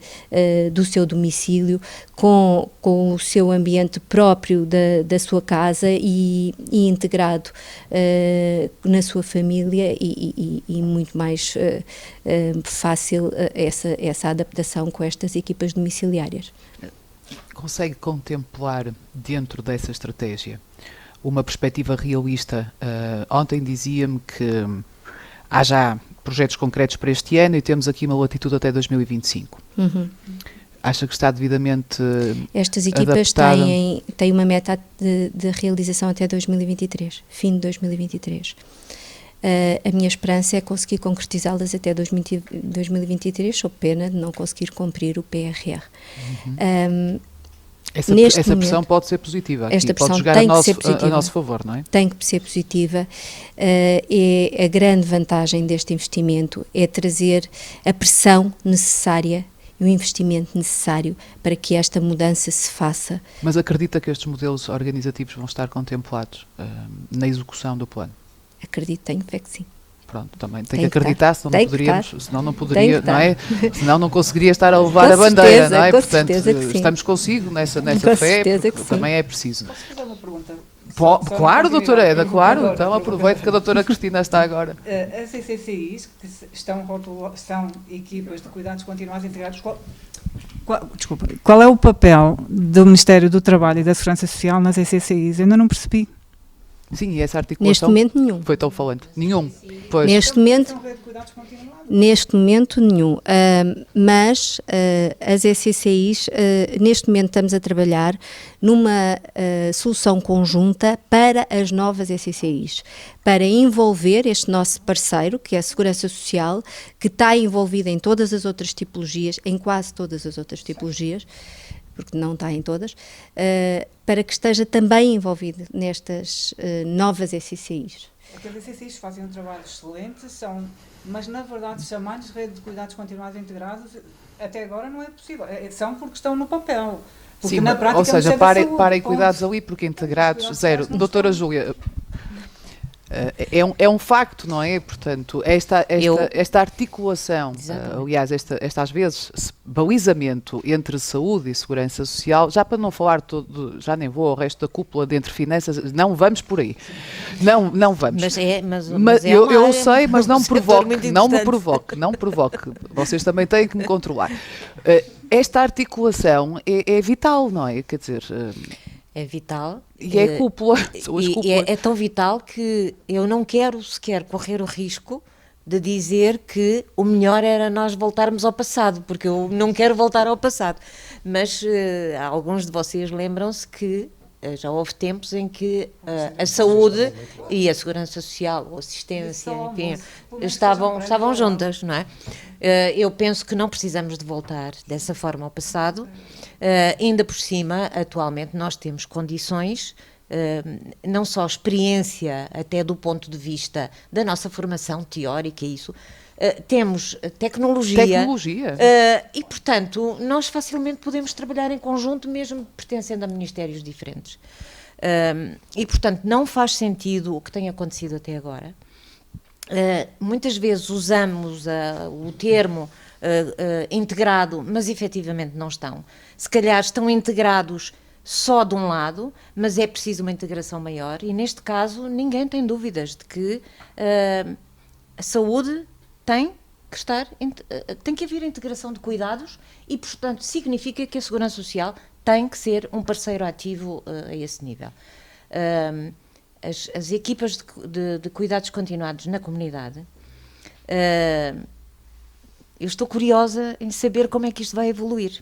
do seu domicílio, com o seu ambiente próprio da sua casa e integrado na sua família e muito mais fácil essa adaptação com estas equipas domiciliárias.
Consegue contemplar dentro dessa estratégia uma perspectiva realista? Ontem dizia-me que há já projetos concretos para este ano e temos aqui uma latitude até 2025. Uhum. Acha que está devidamente
Estas equipas têm uma meta de realização até 2023, fim de 2023. A minha esperança é conseguir concretizá-las até 2023, sob pena de não conseguir cumprir o PRR.
Uhum. Essa pressão pode ser positiva, aqui pode jogar a nosso favor, não é?
Tem que ser positiva. A grande vantagem deste investimento é trazer a pressão necessária e o investimento necessário para que esta mudança se faça.
Mas acredita que estes modelos organizativos vão estar contemplados na execução do plano?
Acredito, tenho fé que sim.
Pronto, também tem que acreditar, senão não poderia, não é? Senão não conseguiria estar a levar a bandeira, não é? Portanto, estamos consigo nessa fé, porque também é preciso.
Posso fazer uma pergunta?
Claro, doutora Eda, claro. Então aproveito que a doutora Cristina está agora.
As CCCIs, que são equipas de cuidados continuados integrados, qual é o papel do Ministério do Trabalho e da Segurança Social nas CCCIs? Eu ainda não percebi.
Sim, e essa articulação...
Neste momento, nenhum.
Foi tão falante. Nenhum. Pois.
Neste momento, nenhum. Mas as SCCIs, neste momento estamos a trabalhar numa solução conjunta para as novas SCCIs, para envolver este nosso parceiro, que é a Segurança Social, que está envolvida em todas as outras tipologias, em quase todas as outras tipologias, porque não está em todas, para que esteja também envolvido nestas novas SCCIs.
As SCCIs fazem um trabalho excelente, mas na verdade chamar-lhes rede de cuidados continuados integrados até agora não é possível. São porque estão no papel. Porque
Sim,
na prática,
ou seja, parem cuidados
ponto.
ali, porque integrados, zero. Doutora Júlia, é um facto, não é? Portanto, esta articulação, aliás, esta às vezes balizamento entre saúde e segurança social, já para não falar já nem vou ao resto da cúpula de entre finanças, não vamos por aí. Não vamos.
Mas
eu sei, mas não me provoque. Vocês também têm que me controlar. Esta articulação é vital, não é? Quer dizer...
É vital.
E é cúpula.
É tão vital que eu não quero sequer correr o risco de dizer que o melhor era nós voltarmos ao passado, porque eu não quero voltar ao passado. Mas alguns de vocês lembram-se que já houve tempos em que a saúde e a segurança social, a assistência, enfim, estavam juntas, não é? Eu penso que não precisamos de voltar dessa forma ao passado. Ainda por cima, atualmente, nós temos condições, não só experiência, até do ponto de vista da nossa formação teórica, temos tecnologia. E, portanto, nós facilmente podemos trabalhar em conjunto, mesmo pertencendo a ministérios diferentes. E, portanto, não faz sentido o que tem acontecido até agora. Muitas vezes usamos o termo integrado, mas efetivamente não estão. Se calhar estão integrados só de um lado, mas é preciso uma integração maior, e neste caso ninguém tem dúvidas de que a saúde tem que haver integração de cuidados e, portanto, significa que a Segurança Social tem que ser um parceiro ativo a esse nível. As equipas de cuidados continuados na comunidade, eu estou curiosa em saber como é que isto vai evoluir,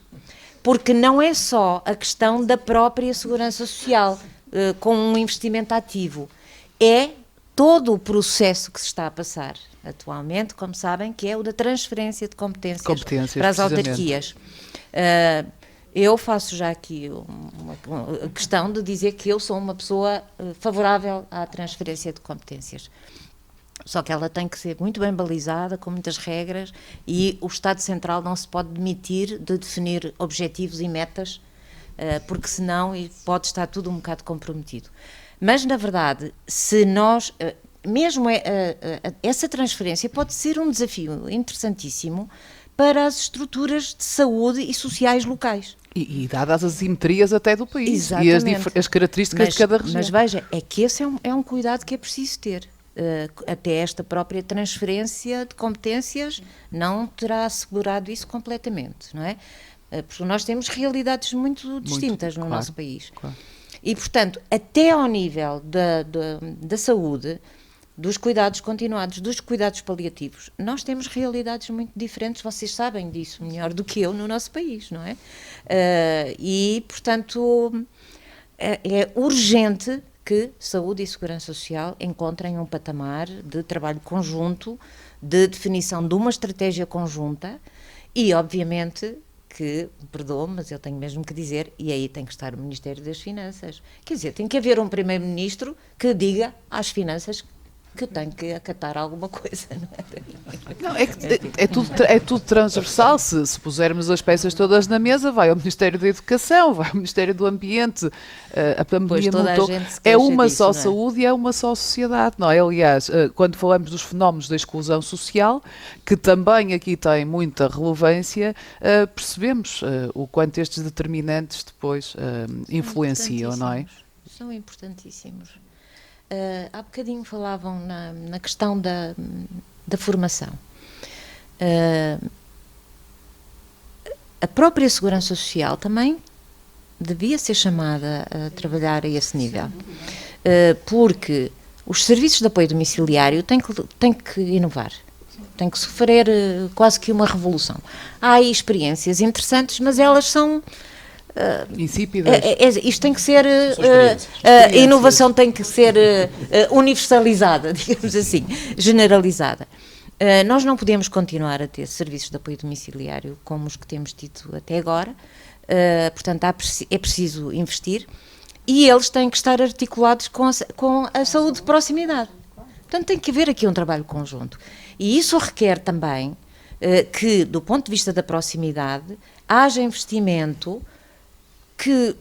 porque não é só a questão da própria Segurança Social com um investimento ativo, é todo o processo que se está a passar atualmente, como sabem, que é o da transferência de competências para as autarquias. Eu faço já aqui uma questão de dizer que eu sou uma pessoa favorável à transferência de competências. Só que ela tem que ser muito bem balizada, com muitas regras, e o Estado Central não se pode demitir de definir objetivos e metas, porque senão pode estar tudo um bocado comprometido. Mas, na verdade, se nós... mesmo essa transferência pode ser um desafio interessantíssimo para as estruturas de saúde e sociais locais.
E dadas as assimetrias até do país.
Exatamente.
E as características de cada região.
Mas veja, é que esse é um cuidado que é preciso ter. Até esta própria transferência de competências não terá assegurado isso completamente, não é? Porque nós temos realidades muito distintas no nosso país. Claro. E, portanto, até ao nível da saúde, dos cuidados continuados, dos cuidados paliativos, nós temos realidades muito diferentes, vocês sabem disso melhor do que eu no nosso país, não é? E, portanto, é urgente que saúde e segurança social encontrem um patamar de trabalho conjunto, de definição de uma estratégia conjunta e, obviamente, que, perdoe-me, mas eu tenho mesmo que dizer, e aí tem que estar o Ministério das Finanças. Quer dizer, tem que haver um primeiro-ministro que diga às finanças que tem que acatar alguma coisa, não é?
Não, é tudo transversal. Se pusermos as peças todas na mesa, vai ao Ministério da Educação, vai ao Ministério do Ambiente, a pandemia mudou. É uma só saúde e é uma só sociedade, não é? Aliás, quando falamos dos fenómenos da exclusão social, que também aqui têm muita relevância, percebemos o quanto estes determinantes depois influenciam, não é?
São importantíssimos. Há bocadinho falavam na questão da formação. A própria Segurança Social também devia ser chamada a trabalhar a esse nível. porque os serviços de apoio domiciliário têm que inovar, têm que sofrer quase que uma revolução. Há aí experiências interessantes, mas elas são...
insípidas.
Isto tem que ser... a inovação tem que ser universalizada, digamos assim, generalizada. Nós não podemos continuar a ter serviços de apoio domiciliário como os que temos tido até agora, portanto é preciso investir e eles têm que estar articulados com a saúde de proximidade. Portanto tem que haver aqui um trabalho conjunto e isso requer também que, do ponto de vista da proximidade, haja investimento que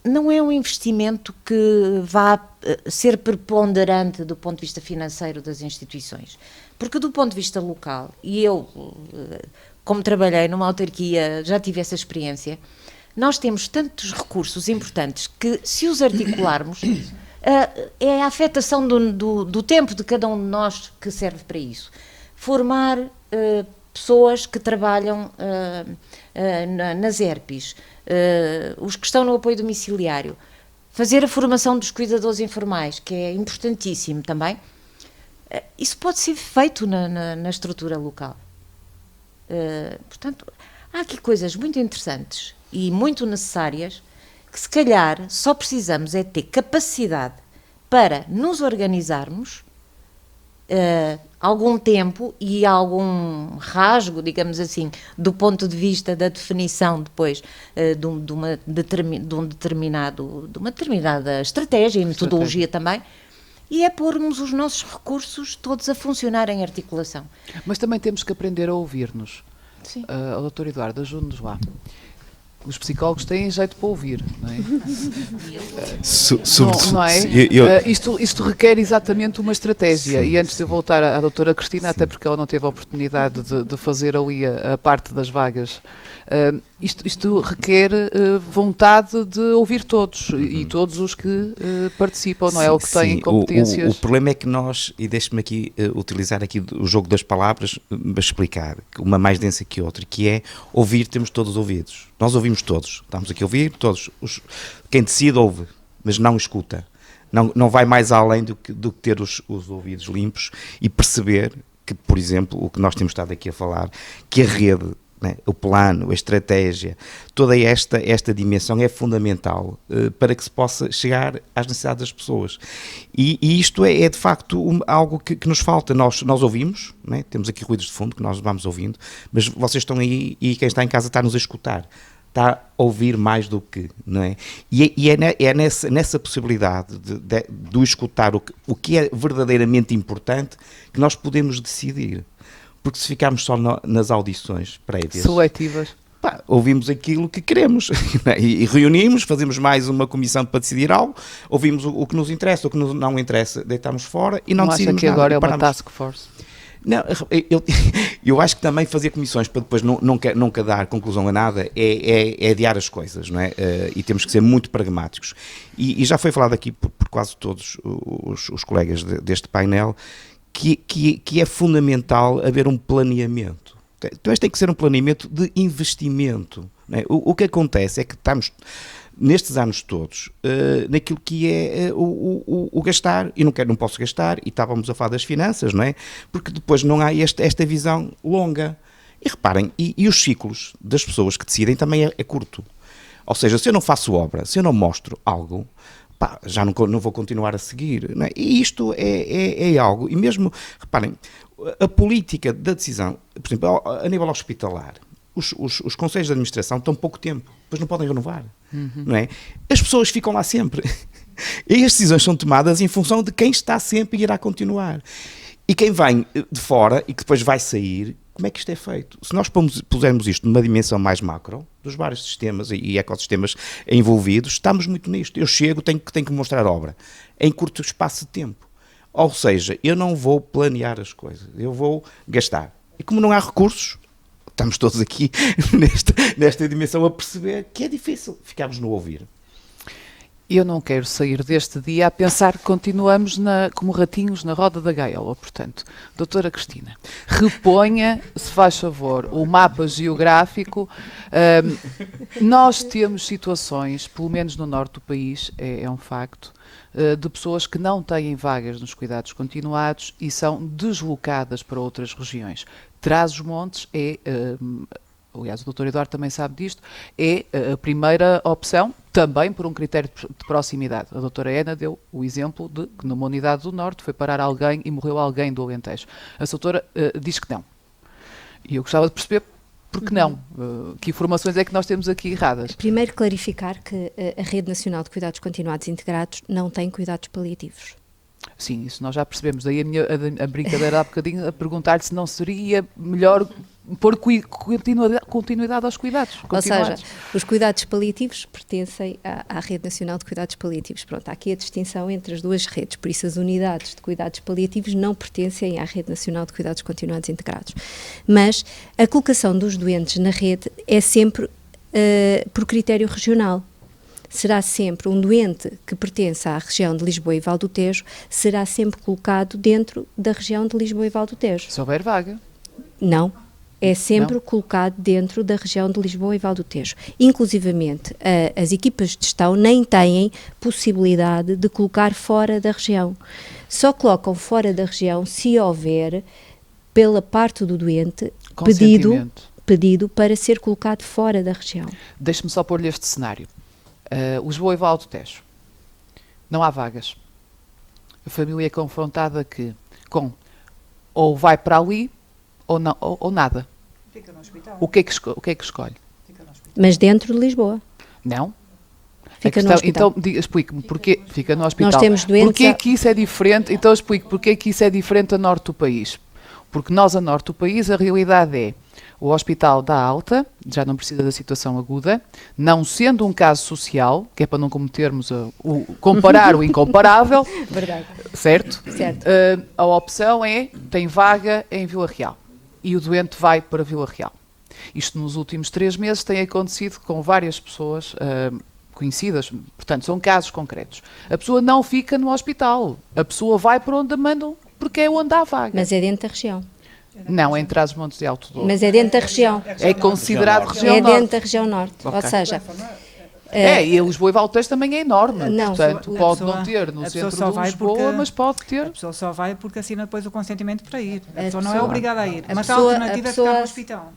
não é um investimento que vá ser preponderante do ponto de vista financeiro das instituições, porque do ponto de vista local, e eu, como trabalhei numa autarquia, já tive essa experiência, nós temos tantos recursos importantes que, se os articularmos, é a afetação do tempo de cada um de nós que serve para isso. Formar pessoas que trabalham nas ERPs, os que estão no apoio domiciliário, fazer a formação dos cuidadores informais, que é importantíssimo também, isso pode ser feito na estrutura local. Portanto, há aqui coisas muito interessantes e muito necessárias que, se calhar, só precisamos é ter capacidade para nos organizarmos algum tempo e algum rasgo, digamos assim, do ponto de vista da definição depois de uma determinada estratégia e metodologia também, e é pormos os nossos recursos todos a funcionar em articulação.
Mas também temos que aprender a ouvir-nos.
Sim.
Doutor Eduardo, ajude-nos lá. Os psicólogos têm jeito para ouvir, não é? Não é? Isto requer exatamente uma estratégia. Sim, e antes de eu voltar à doutora Cristina, até porque ela não teve a oportunidade de fazer ali a parte das vagas, isto requer vontade de ouvir todos e todos os que participam, não é? Ou que têm competências.
O problema é que nós, e deixe-me aqui utilizar aqui o jogo das palavras para explicar, uma mais densa que outra, que é ouvir, temos todos os ouvidos. Nós ouvimos todos, estamos aqui a ouvir todos. Quem decide ouve, mas não escuta. Não vai mais além do que ter os ouvidos limpos e perceber que, por exemplo, o que nós temos estado aqui a falar, que a rede, né, o plano, a estratégia, toda esta dimensão é fundamental para que se possa chegar às necessidades das pessoas. E isto é de facto algo que nos falta. Nós ouvimos, né, temos aqui ruídos de fundo que nós vamos ouvindo, mas vocês estão aí e quem está em casa está-nos a escutar. Está a ouvir mais do que, não é? E é nessa possibilidade de escutar o que é verdadeiramente importante que nós podemos decidir. Porque se ficarmos só nas audições prévias...
Seletivas.
Ouvimos aquilo que queremos e reunimos, fazemos mais uma comissão para decidir algo, ouvimos o que nos interessa, o que não interessa, deitamos fora e não decidimos
nada. Acha que agora é uma task force?
Não, eu acho que também fazer comissões para depois nunca dar conclusão a nada é adiar as coisas, não é? E temos que ser muito pragmáticos. E já foi falado aqui por quase todos os colegas deste painel que é fundamental haver um planeamento. Então este tem que ser um planeamento de investimento. Não é? O que acontece é que estamos... nestes anos todos, naquilo que é o gastar, e não posso gastar, e estávamos a falar das finanças, não é? Porque depois não há esta visão longa. E reparem, e os ciclos das pessoas que decidem também é curto. Ou seja, se eu não faço obra, se eu não mostro algo, já não vou continuar a seguir. Não é? E isto é algo, e mesmo, reparem, a política da decisão, por exemplo, a nível hospitalar, os conselhos de administração estão pouco tempo, depois não podem renovar, não é? As pessoas ficam lá sempre. E as decisões são tomadas em função de quem está sempre e irá continuar. E quem vem de fora e que depois vai sair, como é que isto é feito? Se nós pusermos isto numa dimensão mais macro, dos vários sistemas e ecossistemas envolvidos, estamos muito nisto. Eu chego, tenho que mostrar obra, em curto espaço de tempo. Ou seja, eu não vou planear as coisas, eu vou gastar. E como não há recursos, estamos todos aqui nesta dimensão a perceber que é difícil ficarmos no ouvir.
Eu não quero sair deste dia a pensar que continuamos como ratinhos na roda da gaiola. Portanto, doutora Cristina, reponha, se faz favor, o mapa geográfico. Nós temos situações, pelo menos no norte do país, é um facto, de pessoas que não têm vagas nos cuidados continuados e são deslocadas para outras regiões. Trás-os-Montes é... aliás, o doutor Eduardo também sabe disto, é a primeira opção, também por um critério de proximidade. A doutora Ana deu o exemplo de que numa unidade do Norte foi parar alguém e morreu alguém do Alentejo. A doutora diz que não. E eu gostava de perceber porque não. Que informações é que nós temos aqui erradas?
Primeiro, clarificar que a Rede Nacional de Cuidados Continuados Integrados não tem cuidados paliativos.
Sim, isso nós já percebemos. Daí a brincadeira há bocadinho a perguntar se não seria melhor pôr continuidade aos cuidados.
Ou seja, os cuidados paliativos pertencem à Rede Nacional de Cuidados Paliativos. Pronto, há aqui a distinção entre as duas redes, por isso as unidades de cuidados paliativos não pertencem à Rede Nacional de Cuidados Continuados Integrados. Mas a colocação dos doentes na rede é sempre por critério regional. Será sempre um doente que pertence à região de Lisboa e Val do Tejo, será sempre colocado dentro da região de Lisboa e Val do Tejo.
Se houver vaga.
Não. É sempre colocado dentro da região de Lisboa e Val do Tejo. Inclusivamente, as equipas de gestão nem têm possibilidade de colocar fora da região. Só colocam fora da região se houver, pela parte do doente, pedido para ser colocado fora da região.
Deixe-me só pôr-lhe este cenário. Lisboa e Val do Tejo. Não há vagas. A família é confrontada com ou vai para ali ou, não, ou nada.
Fica no hospital.
O que é que escolhe?
Fica no hospital.
Mas dentro de Lisboa.
Não.
Fica no hospital.
Então, explique-me, porquê fica no hospital?
Nós temos doentes...
Porquê que isso é diferente? Então explique, porquê que isso é diferente a norte do país? Porque nós, a norte do país, a realidade é o hospital dá alta, já não precisa da situação aguda, não sendo um caso social, que é para não cometermos comparar o incomparável.
Verdade.
Certo?
Certo.
A opção é, tem vaga em Vila Real. E o doente vai para Vila Real. Isto nos últimos 3 meses tem acontecido com várias pessoas conhecidas, portanto, são casos concretos. A pessoa não fica no hospital, a pessoa vai para onde a mandam, porque é onde há vaga.
Mas é dentro da região.
Não, é em Trás-os-Montes de Alto Douro.
Mas é dentro da região.
É considerado região norte.
É dentro da região norte.
Okay.
Ou seja...
e Lisboa e Val do Tejo também é enorme.
Não,
portanto, pode não ter no centro de Lisboa, mas pode ter.
A pessoa só vai porque assina depois o consentimento para ir. A pessoa não é
pessoa,
obrigada a ir. Mas
pessoa,
a alternativa é ficar no hospital.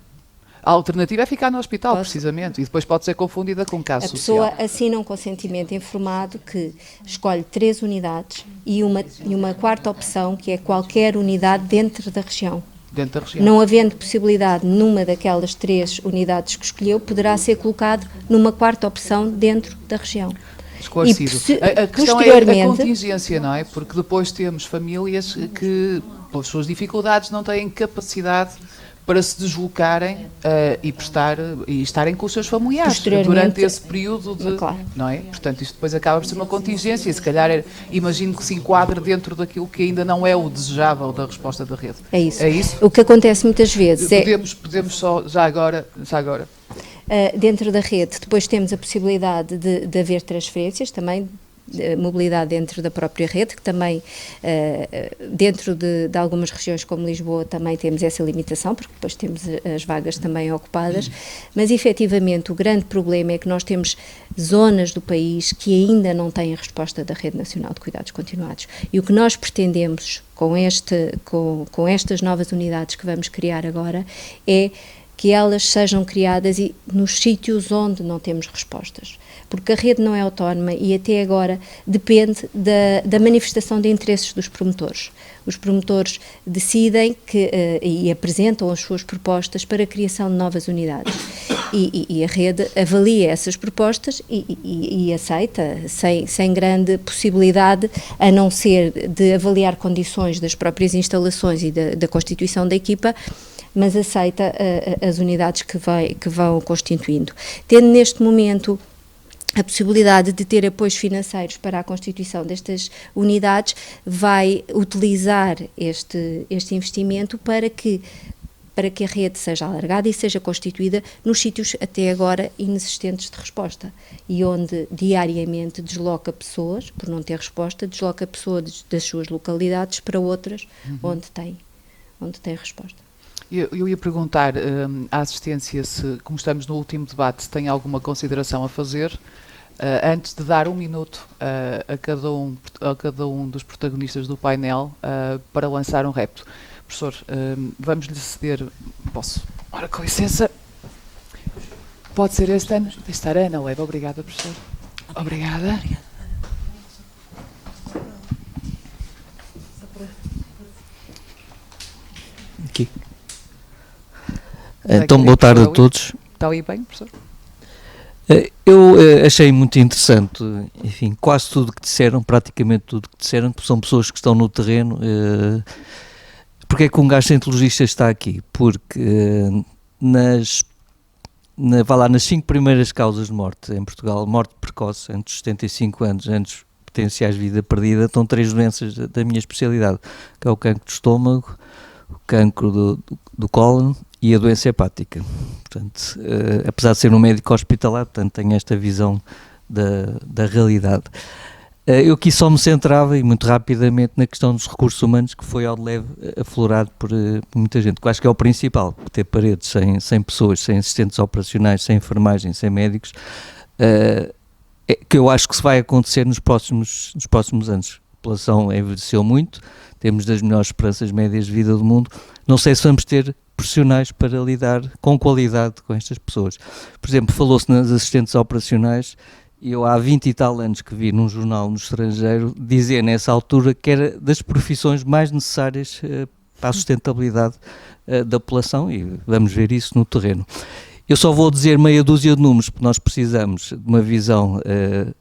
A alternativa é ficar no hospital, precisamente, e depois pode ser confundida com caso social.
A pessoa assina um consentimento informado que escolhe 3 unidades e uma quarta opção, que é qualquer unidade dentro da região.
Dentro da região.
Não havendo possibilidade numa daquelas 3 unidades que escolheu, poderá ser colocado numa quarta opção dentro da região.
Esclarecido. A questão é a contingência, não é? Porque depois temos famílias que, pelas suas dificuldades, não têm capacidade para se deslocarem e estarem com os seus familiares durante esse período não é? Portanto, isto depois acaba por ser uma contingência e se calhar imagino que se enquadre dentro daquilo que ainda não é o desejável da resposta da rede.
É isso.
É isso?
O que acontece muitas vezes
podemos só, já agora.
Dentro da rede, depois temos a possibilidade de haver transferências também, mobilidade dentro da própria rede, que também dentro de algumas regiões como Lisboa também temos essa limitação, porque depois temos as vagas também ocupadas, mas efetivamente o grande problema é que nós temos zonas do país que ainda não têm a resposta da Rede Nacional de Cuidados Continuados, e o que nós pretendemos com estas novas unidades que vamos criar agora é que elas sejam criadas nos sítios onde não temos respostas, porque a rede não é autónoma e até agora depende da manifestação de interesses dos promotores. Os promotores decidem e apresentam as suas propostas para a criação de novas unidades e a rede avalia essas propostas e aceita, sem grande possibilidade, a não ser de avaliar condições das próprias instalações e da constituição da equipa, mas aceita as unidades que vão constituindo. Tendo neste momento a possibilidade de ter apoios financeiros para a constituição destas unidades, vai utilizar este investimento para para que a rede seja alargada e seja constituída nos sítios até agora inexistentes de resposta e onde diariamente desloca pessoas, por não ter resposta, desloca pessoas das suas localidades para outras onde tem resposta.
Eu ia perguntar à assistência se, como estamos no último debate, se tem alguma consideração a fazer, antes de dar 1 minuto a cada um dos protagonistas do painel para lançar um repto. Professor, vamos-lhe ceder... Posso? Ora, com licença. Pode ser este ano? Esta Ana leva. Obrigada, professor. Obrigada.
Aqui. Então, boa tarde a todos.
Está aí bem, professor?
Eu achei muito interessante, enfim, quase tudo que disseram, praticamente tudo que disseram, porque são pessoas que estão no terreno. Porque é que um gastroenterologista está aqui? Porque nas 5 primeiras causas de morte em Portugal, morte precoce, antes dos 75 anos, antes potenciais de vida perdida, estão 3 doenças da minha especialidade, que é o cancro do estômago, o cancro do cólon e a doença hepática. Portanto, apesar de ser um médico hospitalar, portanto, tenho esta visão da realidade. Eu aqui só me centrava, e muito rapidamente, na questão dos recursos humanos, que foi ao de leve aflorado por muita gente, que eu acho que é o principal, ter paredes sem pessoas, sem assistentes operacionais, sem enfermagem, sem médicos, que eu acho que se vai acontecer nos próximos anos. A população envelheceu muito, temos das melhores esperanças médias de vida do mundo, não sei se vamos ter profissionais para lidar com qualidade com estas pessoas. Por exemplo, falou-se nas assistentes operacionais. Eu há 20 e tal anos que vi num jornal no estrangeiro dizer nessa altura que era das profissões mais necessárias para a sustentabilidade da população, e vamos ver isso no terreno. Eu só vou dizer meia dúzia de números, porque nós precisamos de uma visão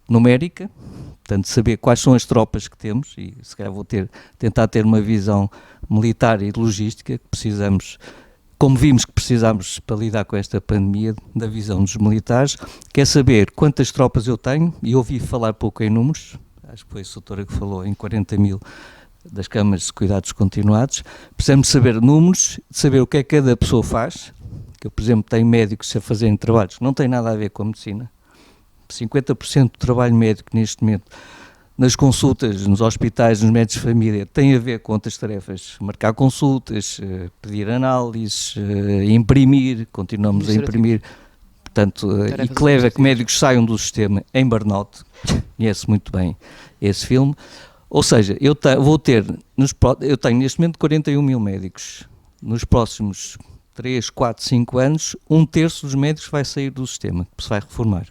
numérica, portanto saber quais são as tropas que temos, e se calhar vou tentar ter uma visão militar e logística, que precisamos, como vimos que precisamos para lidar com esta pandemia, da visão dos militares, que é saber quantas tropas eu tenho, e ouvi falar pouco em números, acho que foi a doutora que falou em 40 mil das câmaras de cuidados continuados. Precisamos saber números, saber o que é que cada pessoa faz, que eu, por exemplo, tenho médicos a fazerem trabalhos que não têm nada a ver com a medicina. 50% do trabalho médico neste momento nas consultas, nos hospitais, nos médicos de família, tem a ver com outras tarefas, marcar consultas, pedir análises, imprimir, continuamos a imprimir, portanto, e que leva a que médicos saiam do sistema em burnout, conhece muito bem esse filme. Ou seja, eu tenho neste momento 41 mil médicos. Nos próximos 3, 4, 5 anos, 1/3 dos médicos vai sair do sistema, que se vai reformar.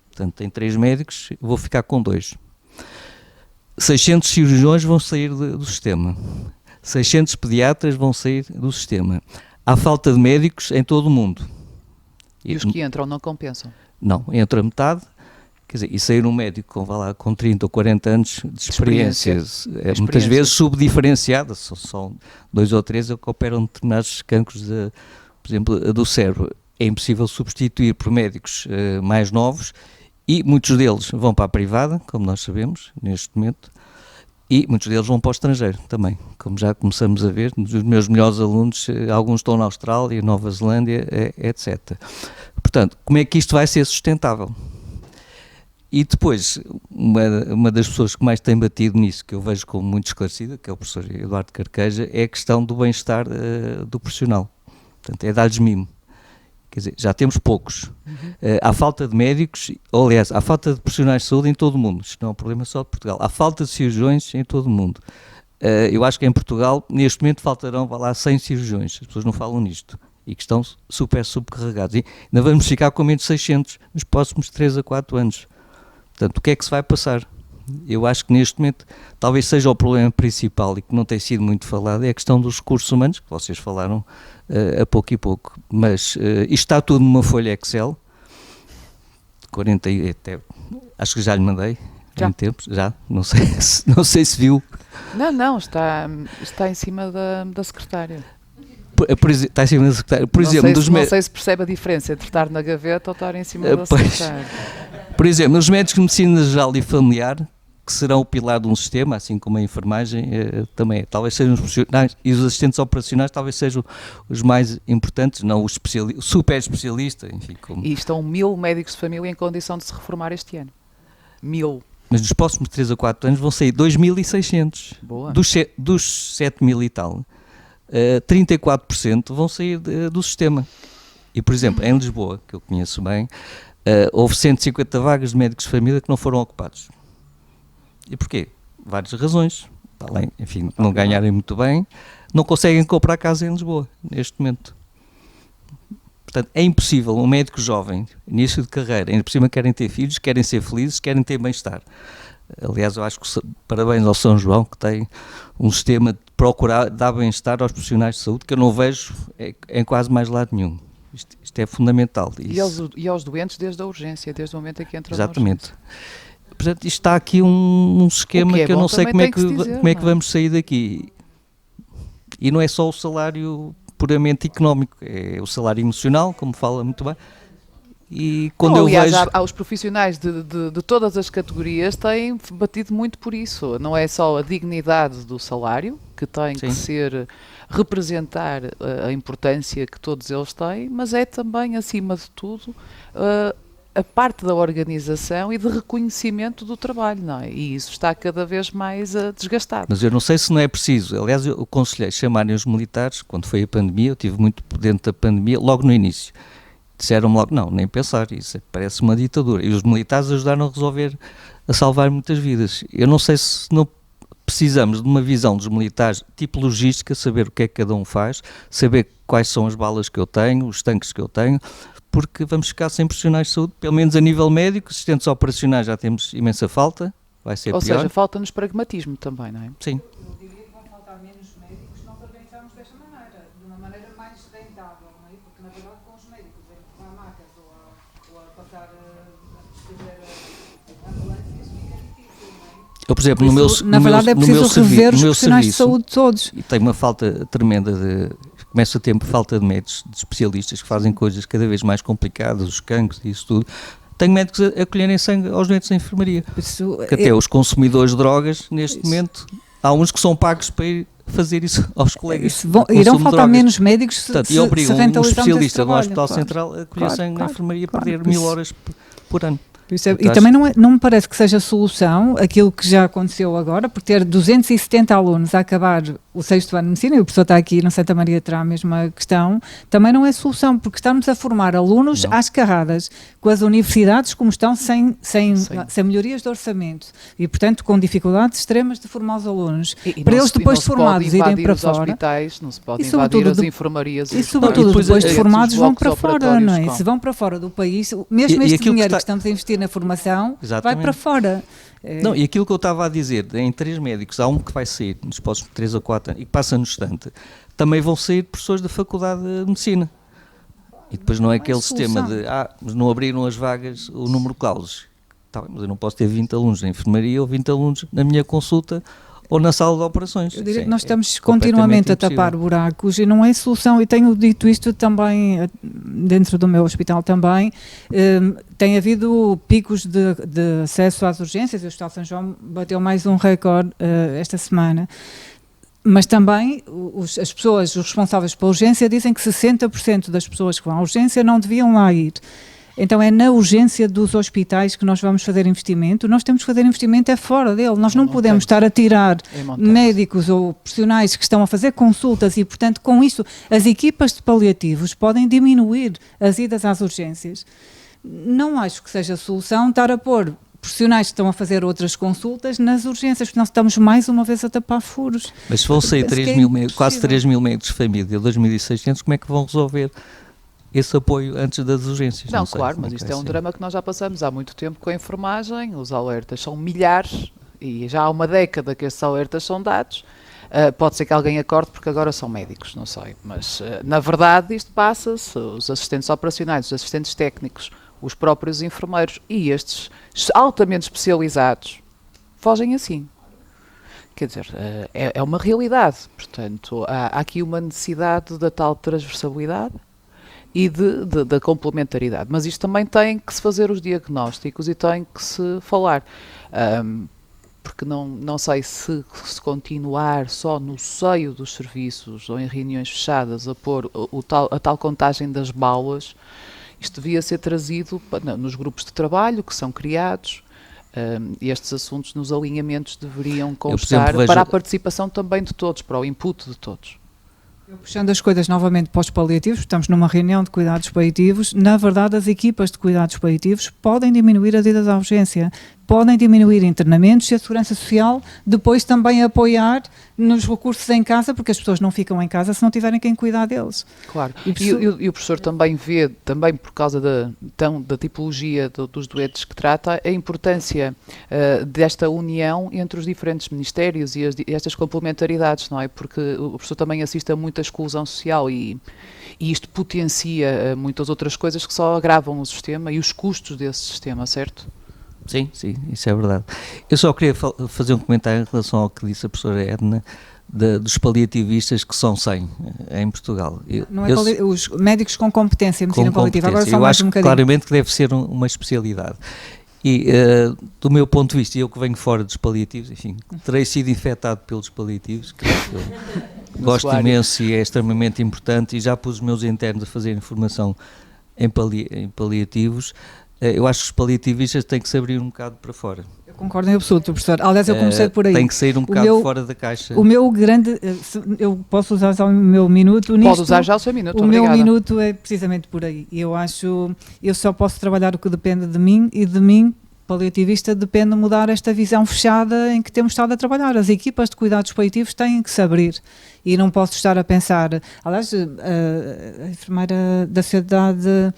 Portanto, tem 3 médicos, vou ficar com 2. 600 cirurgiões vão sair do sistema, 600 pediatras vão sair do sistema. Há falta de médicos em todo o mundo.
E os que entram não compensam?
Não, entra metade, quer dizer, e sair um médico com 30 ou 40 anos de experiência. Muitas vezes subdiferenciada, só 2 ou 3 que operam determinados cancros, por exemplo, do cérebro. É impossível substituir por médicos mais novos, e muitos deles vão para a privada, como nós sabemos, neste momento, e muitos deles vão para o estrangeiro também, como já começamos a ver. Os meus melhores alunos, alguns estão na Austrália, Nova Zelândia, etc. Portanto, como é que isto vai ser sustentável? E depois, uma das pessoas que mais tem batido nisso, que eu vejo como muito esclarecida, que é o professor Eduardo Carqueja, é a questão do bem-estar do profissional. Portanto, é dar-lhes mimo. Quer dizer, já temos poucos. Há falta de médicos, ou, aliás, há falta de profissionais de saúde em todo o mundo. Isto não é um problema só de Portugal. Há falta de cirurgiões em todo o mundo. Eu acho que em Portugal, neste momento, faltarão, 100 cirurgiões. As pessoas não falam nisto. E que estão super subcarregados. E ainda vamos ficar com menos de 600 nos próximos 3 a 4 anos. Portanto, o que é que se vai passar? Eu acho que neste momento, talvez seja o problema principal, e que não tem sido muito falado, é a questão dos recursos humanos, que vocês falaram a pouco e pouco, mas isto está tudo numa folha Excel, 40, acho que já lhe mandei,
já.
Em tempos, já, não sei se viu.
Não, está em cima da secretária.
Está em cima da secretária. Por exemplo,
não sei se percebe a diferença entre estar na gaveta ou estar em cima da secretária.
Por exemplo, nos médicos de medicina geral e familiar, que serão o pilar de um sistema, assim como a enfermagem também é. Talvez sejam os profissionais e os assistentes operacionais talvez sejam os mais importantes, não o super especialista, enfim.
E estão 1000 médicos de família em condição de se reformar este ano. 1000.
Mas nos próximos 3 a 4 anos vão sair 2.600.
Boa.
Dos 7.000 e tal, 34% vão sair do sistema. E, por exemplo, em Lisboa, que eu conheço bem, houve 150 vagas de médicos de família que não foram ocupados. E porquê? Várias razões. Além, enfim, não ganharem muito bem, não conseguem comprar casa em Lisboa, neste momento. Portanto, é impossível um médico jovem, início de carreira, ainda por cima querem ter filhos, querem ser felizes, querem ter bem-estar. Aliás, eu acho que parabéns ao São João, que tem um sistema de procurar dar bem-estar aos profissionais de saúde, que eu não vejo em quase mais lado nenhum. Isto é fundamental.
E aos doentes desde a urgência, desde o momento em que entram.
Exatamente. Portanto, isto está aqui um esquema que eu não sei como é que vamos sair daqui. E não é só o salário puramente económico, é o salário emocional, como fala muito bem. E quando
aliás,
eu vejo...
os profissionais de todas as categorias têm batido muito por isso. Não é só a dignidade do salário, que tem que representar a importância que todos eles têm, mas é também, acima de tudo, a parte da organização e de reconhecimento do trabalho, não é? E isso está cada vez mais desgastado.
Mas eu não sei se não é preciso. Aliás, eu aconselhei chamarem os militares, quando foi a pandemia, eu estive muito dentro da pandemia, logo no início. Disseram-me logo, não, nem pensar, isso parece uma ditadura. E os militares ajudaram a salvar muitas vidas. Eu não sei se não precisamos de uma visão dos militares, tipo logística, saber o que é que cada um faz, saber quais são as balas que eu tenho, os tanques que eu tenho, porque vamos ficar sem profissionais de saúde, pelo menos a nível médico. Assistentes operacionais já temos imensa falta, vai ser pior.
Ou seja, falta-nos pragmatismo também, não é?
Sim.
Eu diria que vão faltar menos médicos se nós organizarmos desta maneira, de uma maneira mais rentável, não é? Porque, na verdade, com os médicos a empurrar macas ou a passar a escrever ambulâncias fica difícil, não é?
Eu, por exemplo,
Na verdade, é preciso rever os profissionais de saúde todos.
E tem uma falta tremenda começa a ter falta de médicos, de especialistas que fazem coisas cada vez mais complicadas, os cancros e isso tudo. Tenho médicos a colherem sangue aos doentes da enfermaria. Até os consumidores de drogas, neste momento, há uns que são pagos para ir fazer isso aos colegas.
Irão faltar menos médicos se
e obrigam um especialista do Hospital
claro.
Central a colher sangue na enfermaria, a perder 1000 horas por ano.
E também não me parece que seja solução aquilo que já aconteceu agora, por ter 270 alunos a acabar o 6º ano de medicina, e o professor está aqui no Santa Maria terá a mesma questão, também não é solução, porque estamos a formar alunos às carradas, com as universidades como estão sem melhorias de orçamento e, portanto, com dificuldades extremas de formar os alunos. Para eles depois de formados irem para fora.
Hospitais, não se pode invadir as enfermarias.
E sobretudo depois de formados vão para fora, não é? Se vão para fora do país, mesmo este dinheiro que estamos a investir na formação, vai para fora.
Não, e aquilo que eu estava a dizer, em 3 médicos, há um que vai sair nos próximos 3 ou 4 anos e que passa no estante, também vão sair professores da Faculdade de Medicina. E depois não é aquele sistema de, mas não abriram as vagas, o número de clausos. Tá bem, mas eu não posso ter 20 alunos na enfermaria ou 20 alunos na minha consulta ou na sala de operações.
Eu diria que nós estamos continuamente a tapar buracos e não é solução, e tenho dito isto também dentro do meu hospital também. Tem havido picos de acesso às urgências, o Hospital São João bateu mais um recorde esta semana, mas também as pessoas, os responsáveis pela urgência, dizem que 60% das pessoas que vão à urgência não deviam lá ir. Então é na urgência dos hospitais que nós vamos fazer investimento. Nós temos que fazer investimento fora dele. Nós não podemos estar a tirar médicos ou profissionais que estão a fazer consultas e, portanto, com isso as equipas de paliativos podem diminuir as idas às urgências. Não acho que seja a solução estar a pôr profissionais que estão a fazer outras consultas nas urgências, porque nós estamos mais uma vez a tapar furos.
Mas se vão sair quase 3 mil médicos de família, 2.600, como é que vão resolver esse apoio antes das urgências?
Não, claro, mas isto é um drama que nós já passamos há muito tempo com a enfermagem. Os alertas são milhares e já há uma década que esses alertas são dados. Pode ser que alguém acorde porque agora são médicos, não sei, mas na verdade isto passa-se, os assistentes operacionais, os assistentes técnicos, os próprios enfermeiros e estes altamente especializados fogem assim. Quer dizer, é uma realidade, portanto há aqui uma necessidade da tal transversalidade e da complementaridade, mas isto também tem que se fazer os diagnósticos e tem que se falar. porque não sei se continuar só no seio dos serviços ou em reuniões fechadas a pôr a tal contagem das baulas, isto devia ser trazido nos grupos de trabalho que são criados. Estes assuntos nos alinhamentos deveriam constar para a participação também de todos, para o input de todos.
Eu puxando as coisas novamente para os paliativos, estamos numa reunião de cuidados paliativos, na verdade as equipas de cuidados paliativos podem diminuir as idas à urgência, podem diminuir internamentos e a Segurança Social depois também apoiar nos recursos em casa, porque as pessoas não ficam em casa se não tiverem quem cuidar deles.
Claro, e o professor também vê, também por causa da tipologia dos doentes que trata, a importância desta união entre os diferentes ministérios e estas complementaridades, não é? Porque o professor também assiste a muita exclusão social e isto potencia muitas outras coisas que só agravam o sistema e os custos desse sistema, certo?
Sim, isso é verdade. Eu só queria fazer um comentário em relação ao que disse a professora Edna, dos paliativistas, que são 100 em Portugal.
Os médicos com competência em medicina paliativa, agora só
eu
mais
acho
um bocadinho.
Claramente que deve ser uma especialidade. E do meu ponto de vista, eu que venho fora dos paliativos, enfim, terei sido infectado pelos paliativos, que eu gosto imenso e é extremamente importante, e já pus os meus internos a fazer formação em paliativos. Eu acho que os paliativistas têm que se abrir um bocado para fora.
Eu concordo em absoluto, professor. Aliás, eu comecei por aí.
Tem que sair um bocado fora da caixa.
O meu grande... Eu posso usar já o meu minuto nisto?
Pode usar já o seu minuto,
obrigada. Meu minuto é precisamente por aí. Eu só posso trabalhar o que depende de mim, e de mim, paliativista, depende de mudar esta visão fechada em que temos estado a trabalhar. As equipas de cuidados paliativos têm que se abrir. E não posso estar a pensar... Aliás, a enfermeira da Sociedade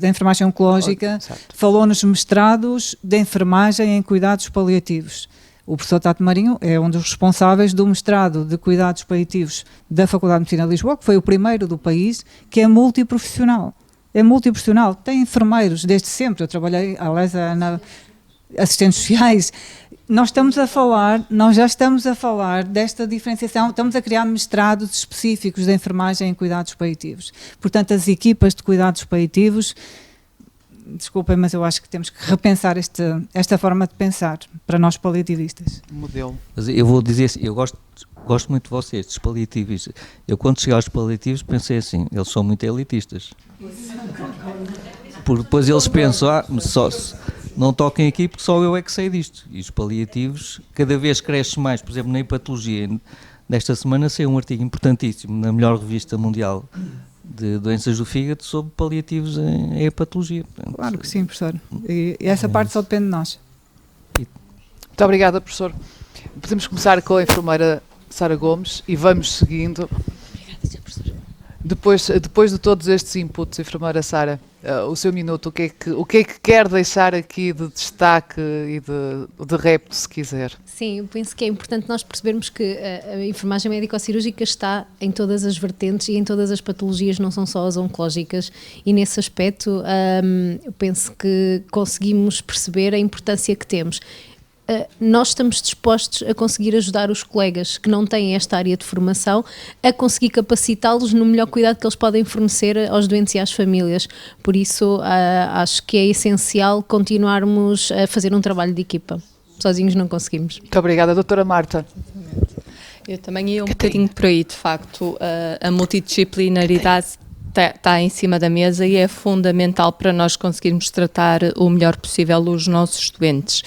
da Enfermagem Oncológica falou nos mestrados de enfermagem em cuidados paliativos. O professor Tato Marinho é um dos responsáveis do mestrado de cuidados paliativos da Faculdade de Medicina de Lisboa, que foi o primeiro do país, que é multiprofissional. É multiprofissional, tem enfermeiros desde sempre. Eu trabalhei, aliás, na assistentes sociais. Nós já estamos a falar desta diferenciação, estamos a criar mestrados específicos de enfermagem em cuidados paliativos. Portanto, as equipas de cuidados paliativos, desculpem, mas eu acho que temos que repensar esta forma de pensar para nós paliativistas.
Modelo.
Mas eu vou dizer assim, eu gosto muito de vocês, dos paliativos. Eu, quando cheguei aos paliativos, pensei assim, eles são muito elitistas. Porque depois eles pensam, não toquem aqui porque só eu é que sei disto. E os paliativos cada vez crescem mais. Por exemplo, na hepatologia, desta semana saiu um artigo importantíssimo na melhor revista mundial de doenças do fígado sobre paliativos em hepatologia. Portanto,
claro que sim, professor. E essa parte só depende de nós.
Muito obrigada, professor. Podemos começar com a enfermeira Sara Gomes e vamos seguindo.
Obrigada, Sr. Professor.
Depois de todos estes inputs, enfermeira Sara, o seu minuto, o que é que quer deixar aqui de destaque e de repto, se quiser?
Sim, eu penso que é importante nós percebermos que a enfermagem médico-cirúrgica está em todas as vertentes e em todas as patologias, não são só as oncológicas, e nesse aspecto eu penso que conseguimos perceber a importância que temos. Nós estamos dispostos a conseguir ajudar os colegas que não têm esta área de formação a conseguir capacitá-los no melhor cuidado que eles podem fornecer aos doentes e às famílias. Por isso, acho que é essencial continuarmos a fazer um trabalho de equipa. Sozinhos não conseguimos.
Muito obrigada, doutora Marta.
Eu também ia um bocadinho por aí, de facto, a multidisciplinaridade está em cima da mesa e é fundamental para nós conseguirmos tratar o melhor possível os nossos doentes.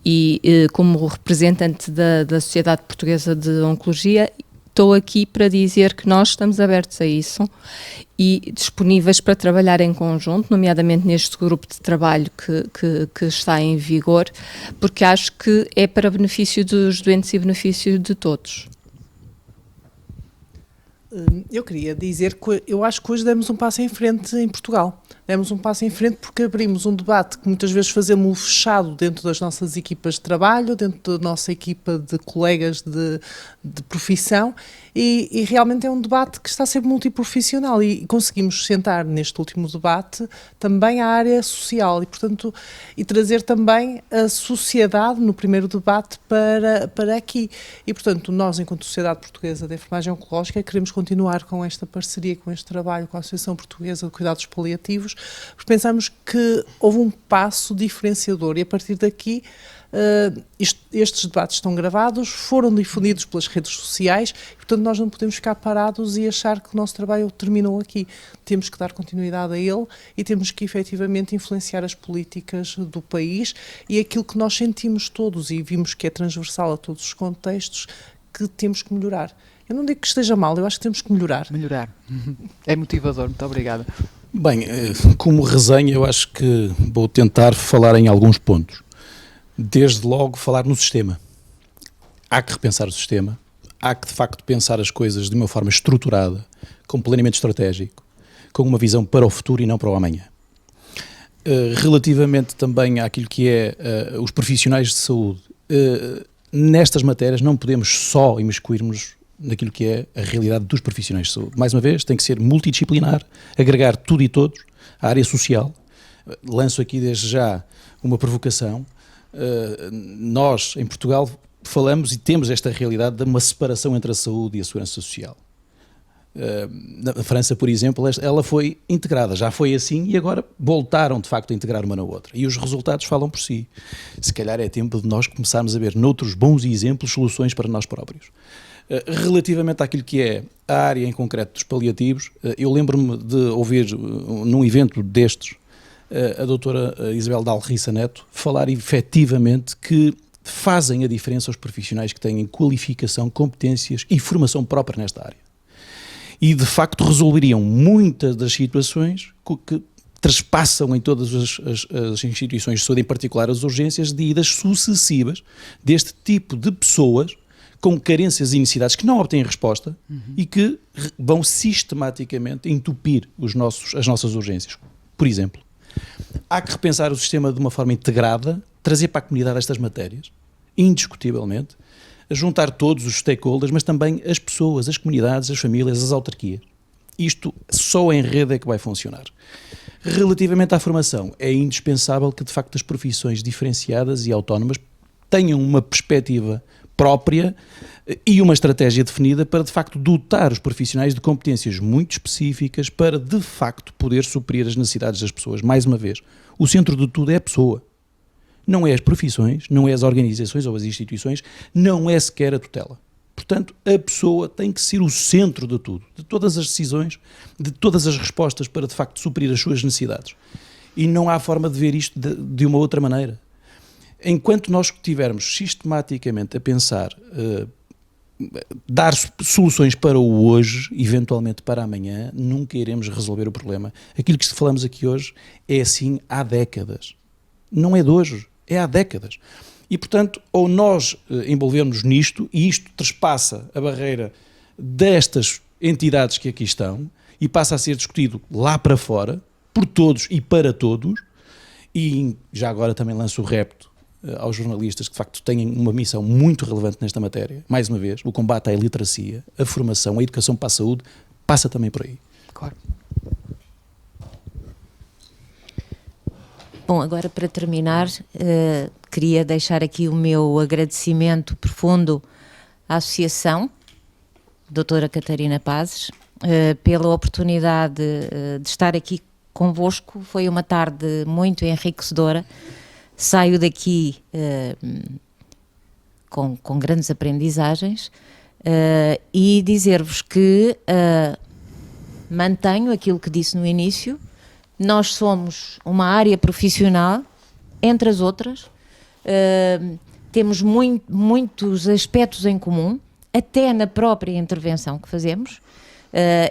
E como representante da Sociedade Portuguesa de Oncologia, estou aqui para dizer que nós estamos abertos a isso e disponíveis para trabalhar em conjunto, nomeadamente neste grupo de trabalho que está em vigor, porque acho que é para benefício dos doentes e benefício de todos.
Eu queria dizer que eu acho que hoje demos um passo em frente em Portugal. Demos um passo em frente porque abrimos um debate que muitas vezes fazemos fechado dentro das nossas equipas de trabalho, dentro da nossa equipa de colegas de profissão e realmente é um debate que está a ser multiprofissional e conseguimos sentar neste último debate também a área social e, portanto, e trazer também a sociedade no primeiro debate para aqui. E, portanto, nós, enquanto Sociedade Portuguesa de Enfermagem Oncológica, queremos continuar com esta parceria, com este trabalho com a Associação Portuguesa de Cuidados Paliativos pensamos que houve um passo diferenciador e a partir daqui estes debates estão gravados, foram difundidos pelas redes sociais, e, portanto nós não podemos ficar parados e achar que o nosso trabalho terminou aqui. Temos que dar continuidade a ele e temos que efetivamente influenciar as políticas do país e aquilo que nós sentimos todos e vimos que é transversal a todos os contextos, que temos que melhorar. Eu não digo que esteja mal, eu acho que temos que melhorar.
Melhorar. É motivador, muito obrigada.
Bem, como resenha, eu acho que vou tentar falar em alguns pontos. Desde logo, falar no sistema. Há que repensar o sistema, há que, de facto, pensar as coisas de uma forma estruturada, com planeamento estratégico, com uma visão para o futuro e não para o amanhã. Relativamente também àquilo que é os profissionais de saúde, nestas matérias não podemos só imiscuirmos naquilo que é a realidade dos profissionais de saúde. Mais uma vez, tem que ser multidisciplinar, agregar tudo e todos, a área social. Lanço aqui desde já uma provocação. Nós, em Portugal, falamos e temos esta realidade de uma separação entre a saúde e a segurança social. Na França, por exemplo, ela foi integrada, já foi assim e agora voltaram de facto a integrar uma na outra. E os resultados falam por si. Se calhar é tempo de nós começarmos a ver noutros bons exemplos soluções para nós próprios. Relativamente àquilo que é a área em concreto dos paliativos, eu lembro-me de ouvir num evento destes a doutora Isabel Dalrissa Neto falar efetivamente que fazem a diferença os profissionais que têm qualificação, competências e formação própria nesta área. E de facto resolveriam muitas das situações que trespassam em todas as instituições de saúde, em particular as urgências, de idas sucessivas deste tipo de pessoas com carências e necessidades que não obtêm resposta e que vão sistematicamente entupir as nossas urgências. Por exemplo, há que repensar o sistema de uma forma integrada, trazer para a comunidade estas matérias, indiscutivelmente, juntar todos os stakeholders, mas também as pessoas, as comunidades, as famílias, as autarquias. Isto só em rede é que vai funcionar. Relativamente à formação, é indispensável que de facto as profissões diferenciadas e autónomas tenham uma perspectiva própria e uma estratégia definida para de facto dotar os profissionais de competências muito específicas para de facto poder suprir as necessidades das pessoas. Mais uma vez, o centro de tudo é a pessoa. Não é as profissões, não é as organizações ou as instituições, não é sequer a tutela. Portanto, a pessoa tem que ser o centro de tudo, de todas as decisões, de todas as respostas para de facto suprir as suas necessidades. E não há forma de ver isto de uma outra maneira. Enquanto nós estivermos sistematicamente a pensar, dar soluções para o hoje, eventualmente para amanhã, nunca iremos resolver o problema. Aquilo que falamos aqui hoje é assim há décadas. Não é de hoje, é há décadas. E, portanto, ou nós envolvemos nisto, e isto trespassa a barreira destas entidades que aqui estão, e passa a ser discutido lá para fora, por todos e para todos, e já agora também lanço o repto aos jornalistas que de facto têm uma missão muito relevante nesta matéria. Mais uma vez, o combate à iliteracia, a formação, a educação para a saúde, passa também por aí.
Claro.
Bom, agora para terminar, queria deixar aqui o meu agradecimento profundo à Associação Doutora Catarina Pazes pela oportunidade de estar aqui convosco. Foi uma tarde muito enriquecedora. Saio daqui com grandes aprendizagens e dizer-vos que mantenho aquilo que disse no início. Nós somos uma área profissional, entre as outras, temos muitos aspectos em comum, até na própria intervenção que fazemos.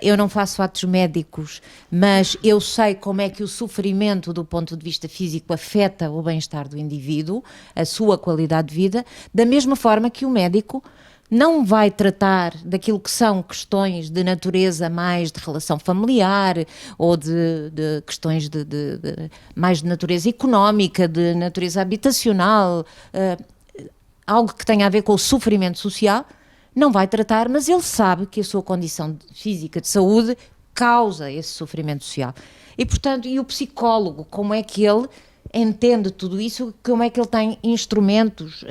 Eu não faço atos médicos, mas eu sei como é que o sofrimento do ponto de vista físico afeta o bem-estar do indivíduo, a sua qualidade de vida, da mesma forma que o médico não vai tratar daquilo que são questões de natureza mais de relação familiar ou de questões mais de natureza económica, de natureza habitacional, algo que tenha a ver com o sofrimento social. Não vai tratar, mas ele sabe que a sua condição física de saúde causa esse sofrimento social. E, portanto, e o psicólogo, como é que ele entende tudo isso, como é que ele tem instrumentos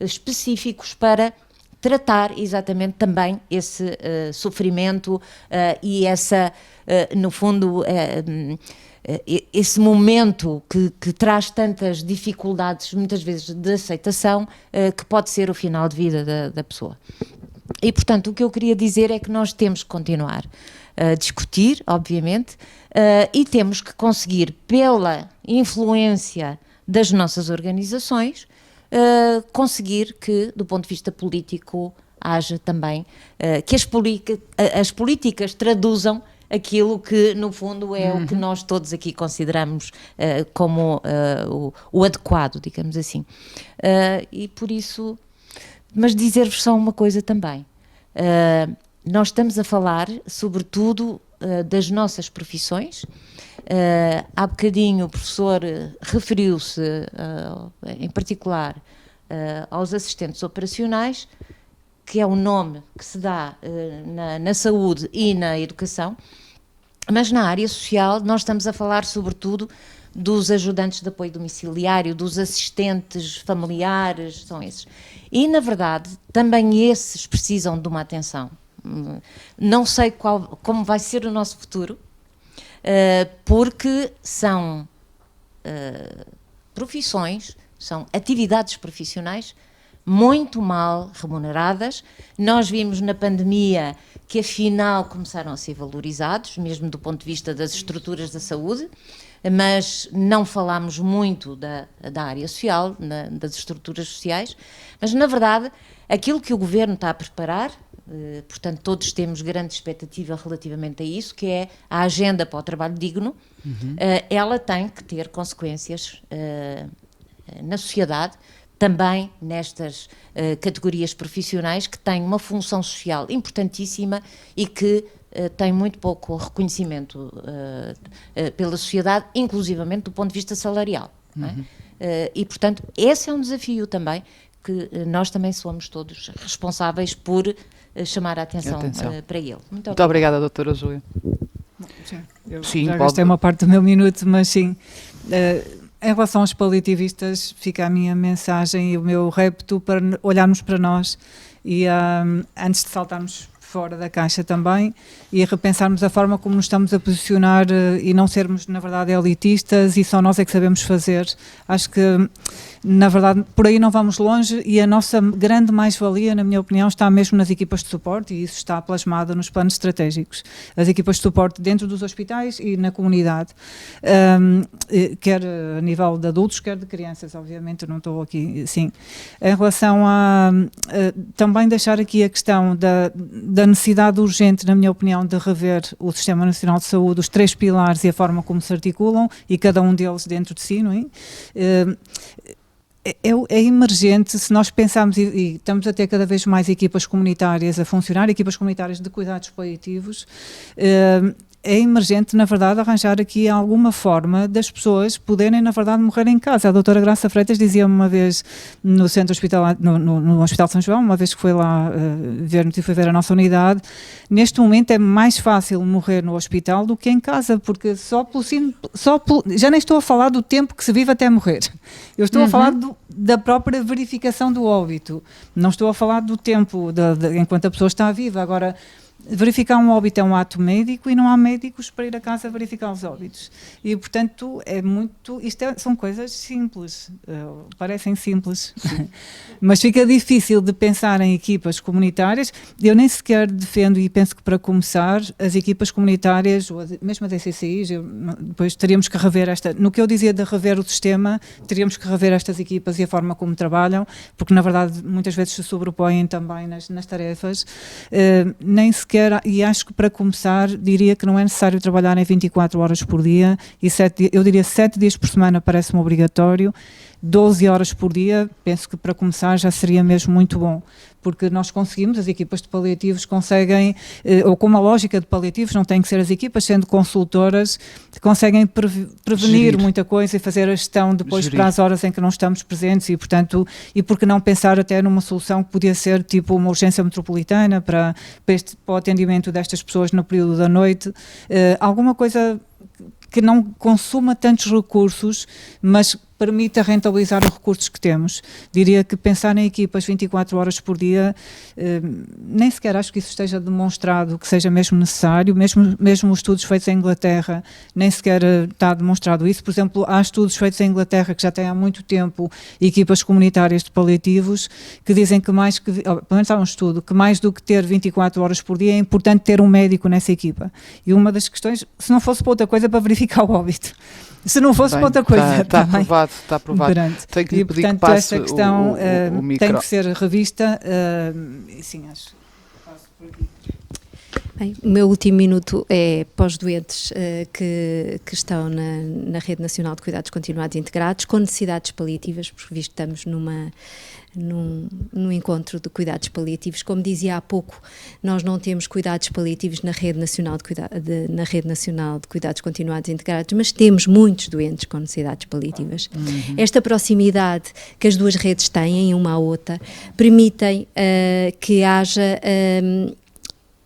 específicos para tratar exatamente também esse sofrimento e essa, no fundo, esse momento que traz tantas dificuldades, muitas vezes de aceitação, que pode ser o final de vida da pessoa. E, portanto, o que eu queria dizer é que nós temos que continuar a discutir, obviamente, e temos que conseguir, pela influência das nossas organizações, conseguir que, do ponto de vista político, haja também, que as políticas traduzam aquilo que, no fundo, é o que nós todos aqui consideramos como o adequado, digamos assim. E por isso, mas dizer-vos só uma coisa também. Nós estamos a falar, sobretudo, das nossas profissões. Há bocadinho o professor referiu-se, em particular, aos assistentes operacionais, que é o nome que se dá na saúde e na educação, mas na área social nós estamos a falar sobretudo dos ajudantes de apoio domiciliário, dos assistentes familiares, são esses. E, na verdade, também esses precisam de uma atenção. Não sei como vai ser o nosso futuro, porque são profissões, são atividades profissionais muito mal remuneradas. Nós vimos na pandemia que afinal começaram a ser valorizados, mesmo do ponto de vista das estruturas da saúde, mas não falámos muito da área social, das estruturas sociais, mas na verdade aquilo que o Governo está a preparar, portanto todos temos grande expectativa relativamente a isso, que é a agenda para o trabalho digno, ela tem que ter consequências na sociedade, também nestas categorias profissionais que têm uma função social importantíssima e que têm muito pouco reconhecimento pela sociedade, inclusivamente do ponto de vista salarial. Não é? E, portanto, esse é um desafio também, que nós também somos todos responsáveis por chamar a atenção. Para ele.
Muito obrigada, doutora Júlia.
Sim, já gastei uma parte do meu minuto, mas sim... Em relação aos paliativistas, fica a minha mensagem e o meu repto para olharmos para nós e antes de saltarmos fora da caixa também e repensarmos a forma como nos estamos a posicionar e não sermos, na verdade, elitistas e só nós é que sabemos fazer. Acho que, na verdade, por aí não vamos longe e a nossa grande mais-valia, na minha opinião, está mesmo nas equipas de suporte e isso está plasmado nos planos estratégicos. As equipas de suporte dentro dos hospitais e na comunidade, quer a nível de adultos, quer de crianças, obviamente, eu não estou aqui, sim. Em relação a também deixar aqui a questão da necessidade urgente, na minha opinião, de rever o Sistema Nacional de Saúde, os 3 pilares e a forma como se articulam e cada um deles dentro de si, não é? É emergente, se nós pensarmos, e estamos a ter cada vez mais equipas comunitárias a funcionar, equipas comunitárias de cuidados paliativos, é emergente, na verdade, arranjar aqui alguma forma das pessoas poderem, na verdade, morrer em casa. A doutora Graça Freitas dizia-me uma vez no centro hospitalar, no Hospital São João, uma vez que foi lá foi ver a nossa unidade, neste momento é mais fácil morrer no hospital do que em casa, porque já nem estou a falar do tempo que se vive até morrer. Eu estou a falar da própria verificação do óbito. Não estou a falar do tempo enquanto a pessoa está viva. Agora, verificar um óbito é um ato médico e não há médicos para ir a casa verificar os óbitos. E, portanto, são coisas simples, parecem simples, mas fica difícil de pensar em equipas comunitárias. Eu nem sequer defendo, e penso que para começar, as equipas comunitárias, ou mesmo as ECCIs, depois teríamos que rever no que eu dizia de rever o sistema, teríamos que rever estas equipas e a forma como trabalham, porque, na verdade, muitas vezes se sobrepõem também nas tarefas. Nem sequer, e acho que para começar diria que não é necessário trabalhar em 24 horas por dia e eu diria 7 dias por semana parece-me obrigatório, 12 horas por dia, penso que para começar já seria mesmo muito bom, porque nós conseguimos, as equipas de paliativos conseguem, ou com uma lógica de paliativos, não tem que ser as equipas, sendo consultoras, conseguem prevenir muita coisa e fazer a gestão depois para as horas em que não estamos presentes e, portanto, e por que não pensar até numa solução que podia ser tipo uma urgência metropolitana para o atendimento destas pessoas no período da noite, alguma coisa que não consuma tantos recursos, mas permita rentabilizar os recursos que temos. Diria que pensar em equipas 24 horas por dia, nem sequer acho que isso esteja demonstrado que seja mesmo necessário, mesmo os estudos feitos em Inglaterra, nem sequer está demonstrado isso. Por exemplo, há estudos feitos em Inglaterra que já têm há muito tempo equipas comunitárias de paliativos que dizem que pelo menos há um estudo, que mais do que ter 24 horas por dia é importante ter um médico nessa equipa. E uma das questões, se não fosse para outra coisa, para verificar o óbito. Se não fosse para outra coisa,
está aprovado, está aprovado.
Tenho que lhe pedir que passe esta questão tem que ser revista. Sim, acho.
Bem, o meu último minuto é para os doentes que estão na Rede Nacional de Cuidados Continuados e Integrados, com necessidades paliativas, porque visto que estamos num encontro de cuidados paliativos. Como dizia há pouco, nós não temos cuidados paliativos na Rede Nacional de Cuidados Continuados e Integrados, mas temos muitos doentes com necessidades paliativas. Esta proximidade que as duas redes têm, uma à outra, permitem que haja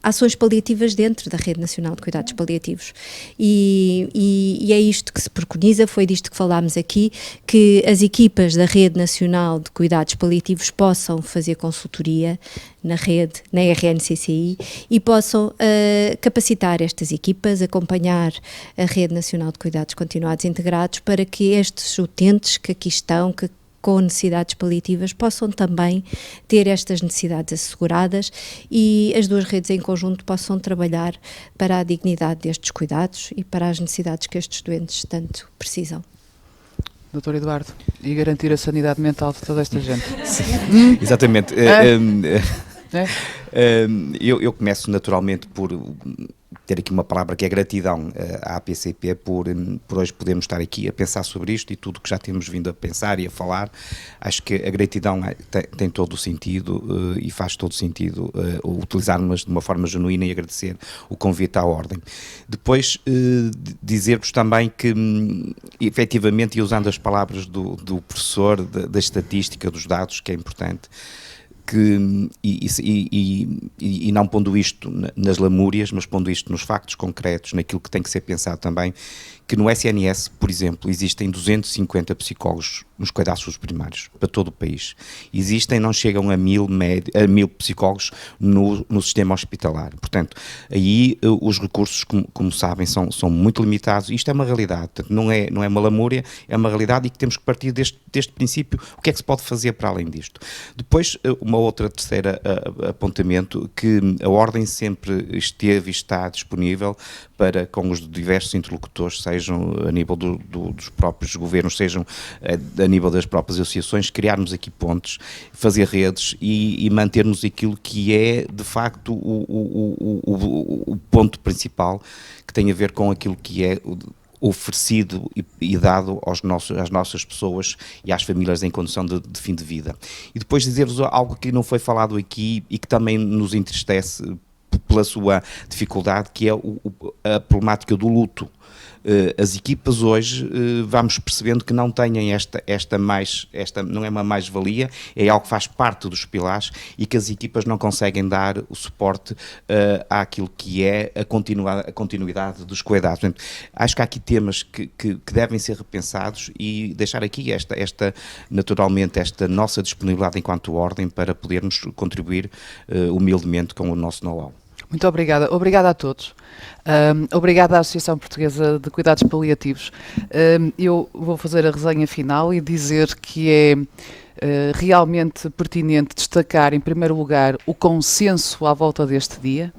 ações paliativas dentro da Rede Nacional de Cuidados Paliativos e é isto que se preconiza, foi disto que falámos aqui, que as equipas da Rede Nacional de Cuidados Paliativos possam fazer consultoria na rede, na RNCCI, e possam capacitar estas equipas, acompanhar a Rede Nacional de Cuidados Continuados e Integrados para que estes utentes que aqui estão, que com necessidades paliativas, possam também ter estas necessidades asseguradas e as duas redes em conjunto possam trabalhar para a dignidade destes cuidados e para as necessidades que estes doentes tanto precisam.
Dr. Eduardo, e garantir a sanidade mental de toda esta gente.
Exatamente. Eu começo naturalmente por ter aqui uma palavra que é gratidão à APCP por hoje podermos estar aqui a pensar sobre isto e tudo que já temos vindo a pensar e a falar. Acho que a gratidão tem todo o sentido e faz todo o sentido utilizarmos de uma forma genuína e agradecer o convite à ordem. Depois dizer-vos também que efetivamente, e usando as palavras do professor da estatística, dos dados, que é importante, e não pondo isto nas lamúrias, mas pondo isto nos factos concretos, naquilo que tem que ser pensado também, que no SNS, por exemplo, existem 250 psicólogos nos cuidados primários, para todo o país. Não chegam a 1000 psicólogos no sistema hospitalar. Portanto, aí os recursos, como sabem, são muito limitados. Isto é uma realidade, portanto, não é uma lamúria, é uma realidade e que temos que partir deste princípio. O que é que se pode fazer para além disto? Depois, terceira apontamento, que a Ordem sempre esteve e está disponível para, com os diversos interlocutores, sejam a nível dos próprios governos, sejam a nível das próprias associações, criarmos aqui pontes, fazer redes e mantermos aquilo que é, de facto, o ponto principal, que tem a ver com aquilo que é oferecido e dado às nossas pessoas e às famílias em condição de fim de vida. E depois dizer-vos algo que não foi falado aqui e que também nos entristece pela sua dificuldade, que é a problemática do luto. As equipas hoje vamos percebendo que não têm esta não é uma mais-valia, é algo que faz parte dos pilares e que as equipas não conseguem dar o suporte àquilo que é a continuidade dos cuidados. Portanto, acho que há aqui temas que devem ser repensados e deixar aqui naturalmente esta nossa disponibilidade enquanto Ordem para podermos contribuir humildemente com o nosso know-how.
Muito obrigada. Obrigada a todos. Obrigada à Associação Portuguesa de Cuidados Paliativos. Eu vou fazer a resenha final e dizer que é realmente pertinente destacar, em primeiro lugar, o consenso à volta deste dia,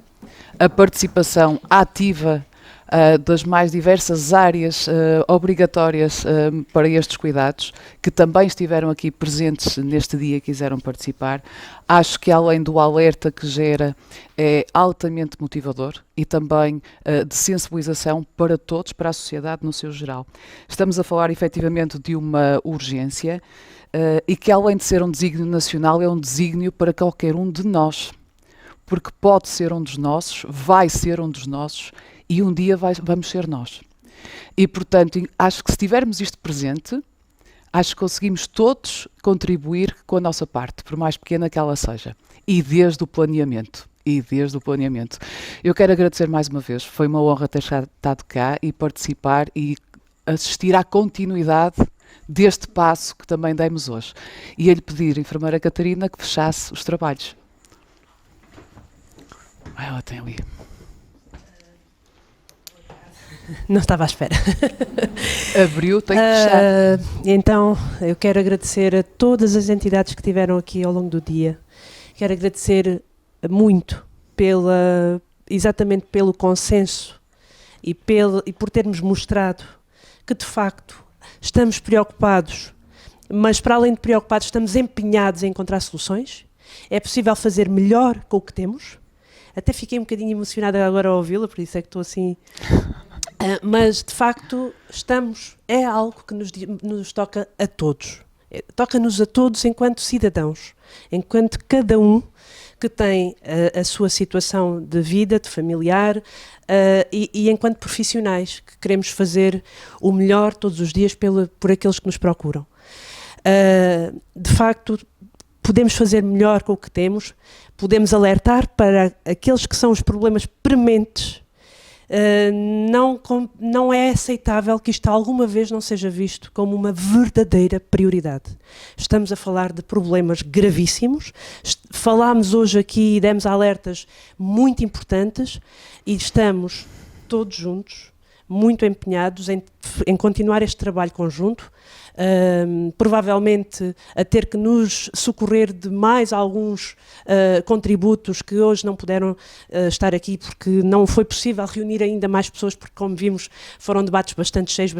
a participação ativa das mais diversas áreas obrigatórias para estes cuidados, que também estiveram aqui presentes neste dia e quiseram participar. Acho que, além do alerta que gera, é altamente motivador e também de sensibilização para todos, para a sociedade no seu geral. Estamos a falar efetivamente de uma urgência e que, além de ser um desígnio nacional, é um desígnio para qualquer um de nós, porque pode ser um dos nossos, vai ser um dos nossos, e um dia vamos ser nós. E, portanto, acho que se tivermos isto presente, acho que conseguimos todos contribuir com a nossa parte, por mais pequena que ela seja. E desde o planeamento. Eu quero agradecer mais uma vez. Foi uma honra ter estado cá e participar e assistir à continuidade deste passo que também demos hoje. E ia-lhe pedir, enfermeira Catarina, que fechasse os trabalhos. Ela tem ali.
Não estava à espera.
Abriu, tem que fechar.
Então, eu quero agradecer a todas as entidades que estiveram aqui ao longo do dia. Quero agradecer muito exatamente pelo consenso e por termos mostrado que, de facto, estamos preocupados, mas para além de preocupados, estamos empenhados em encontrar soluções. É possível fazer melhor com o que temos. Até fiquei um bocadinho emocionada agora ao ouvi-la, por isso é que estou assim... mas, de facto, é algo que nos toca a todos. Toca-nos a todos enquanto cidadãos, enquanto cada um que tem a sua situação de vida, de familiar, e enquanto profissionais que queremos fazer o melhor todos os dias por aqueles que nos procuram. De facto, podemos fazer melhor com o que temos, podemos alertar para aqueles que são os problemas prementes. Não é aceitável que isto alguma vez não seja visto como uma verdadeira prioridade. Estamos a falar de problemas gravíssimos, falámos hoje aqui e demos alertas muito importantes e estamos todos juntos, muito empenhados em continuar este trabalho conjunto, provavelmente a ter que nos socorrer de mais alguns contributos que hoje não puderam estar aqui porque não foi possível reunir ainda mais pessoas, porque, como vimos, foram debates bastante cheios,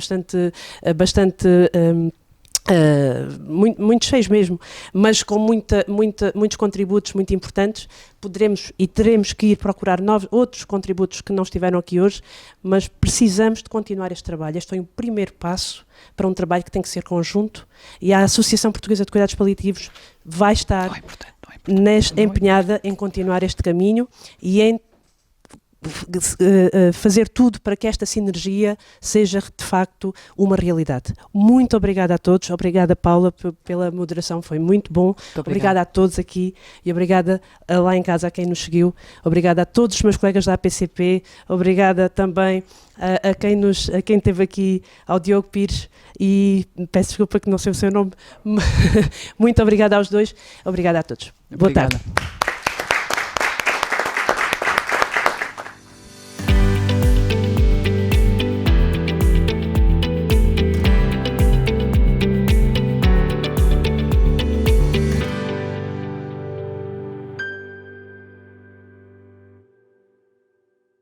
muito cheios mesmo, mas com muitos contributos muito importantes. Poderemos e teremos que ir procurar outros contributos que não estiveram aqui hoje, mas precisamos de continuar este trabalho. Este foi o primeiro passo para um trabalho que tem que ser conjunto, e a Associação Portuguesa de Cuidados Paliativos vai estar empenhada em continuar este caminho e em fazer tudo para que esta sinergia seja de facto uma realidade. Muito obrigada a todos, obrigada Paula pela moderação, foi muito bom. Obrigada a todos aqui e obrigada lá em casa a quem nos seguiu, obrigada a todos os meus colegas da APCP, obrigada também a quem esteve aqui, ao Diogo Pires, e peço desculpa que não sei o seu nome. Muito obrigada aos dois, obrigada a todos. Boa tarde.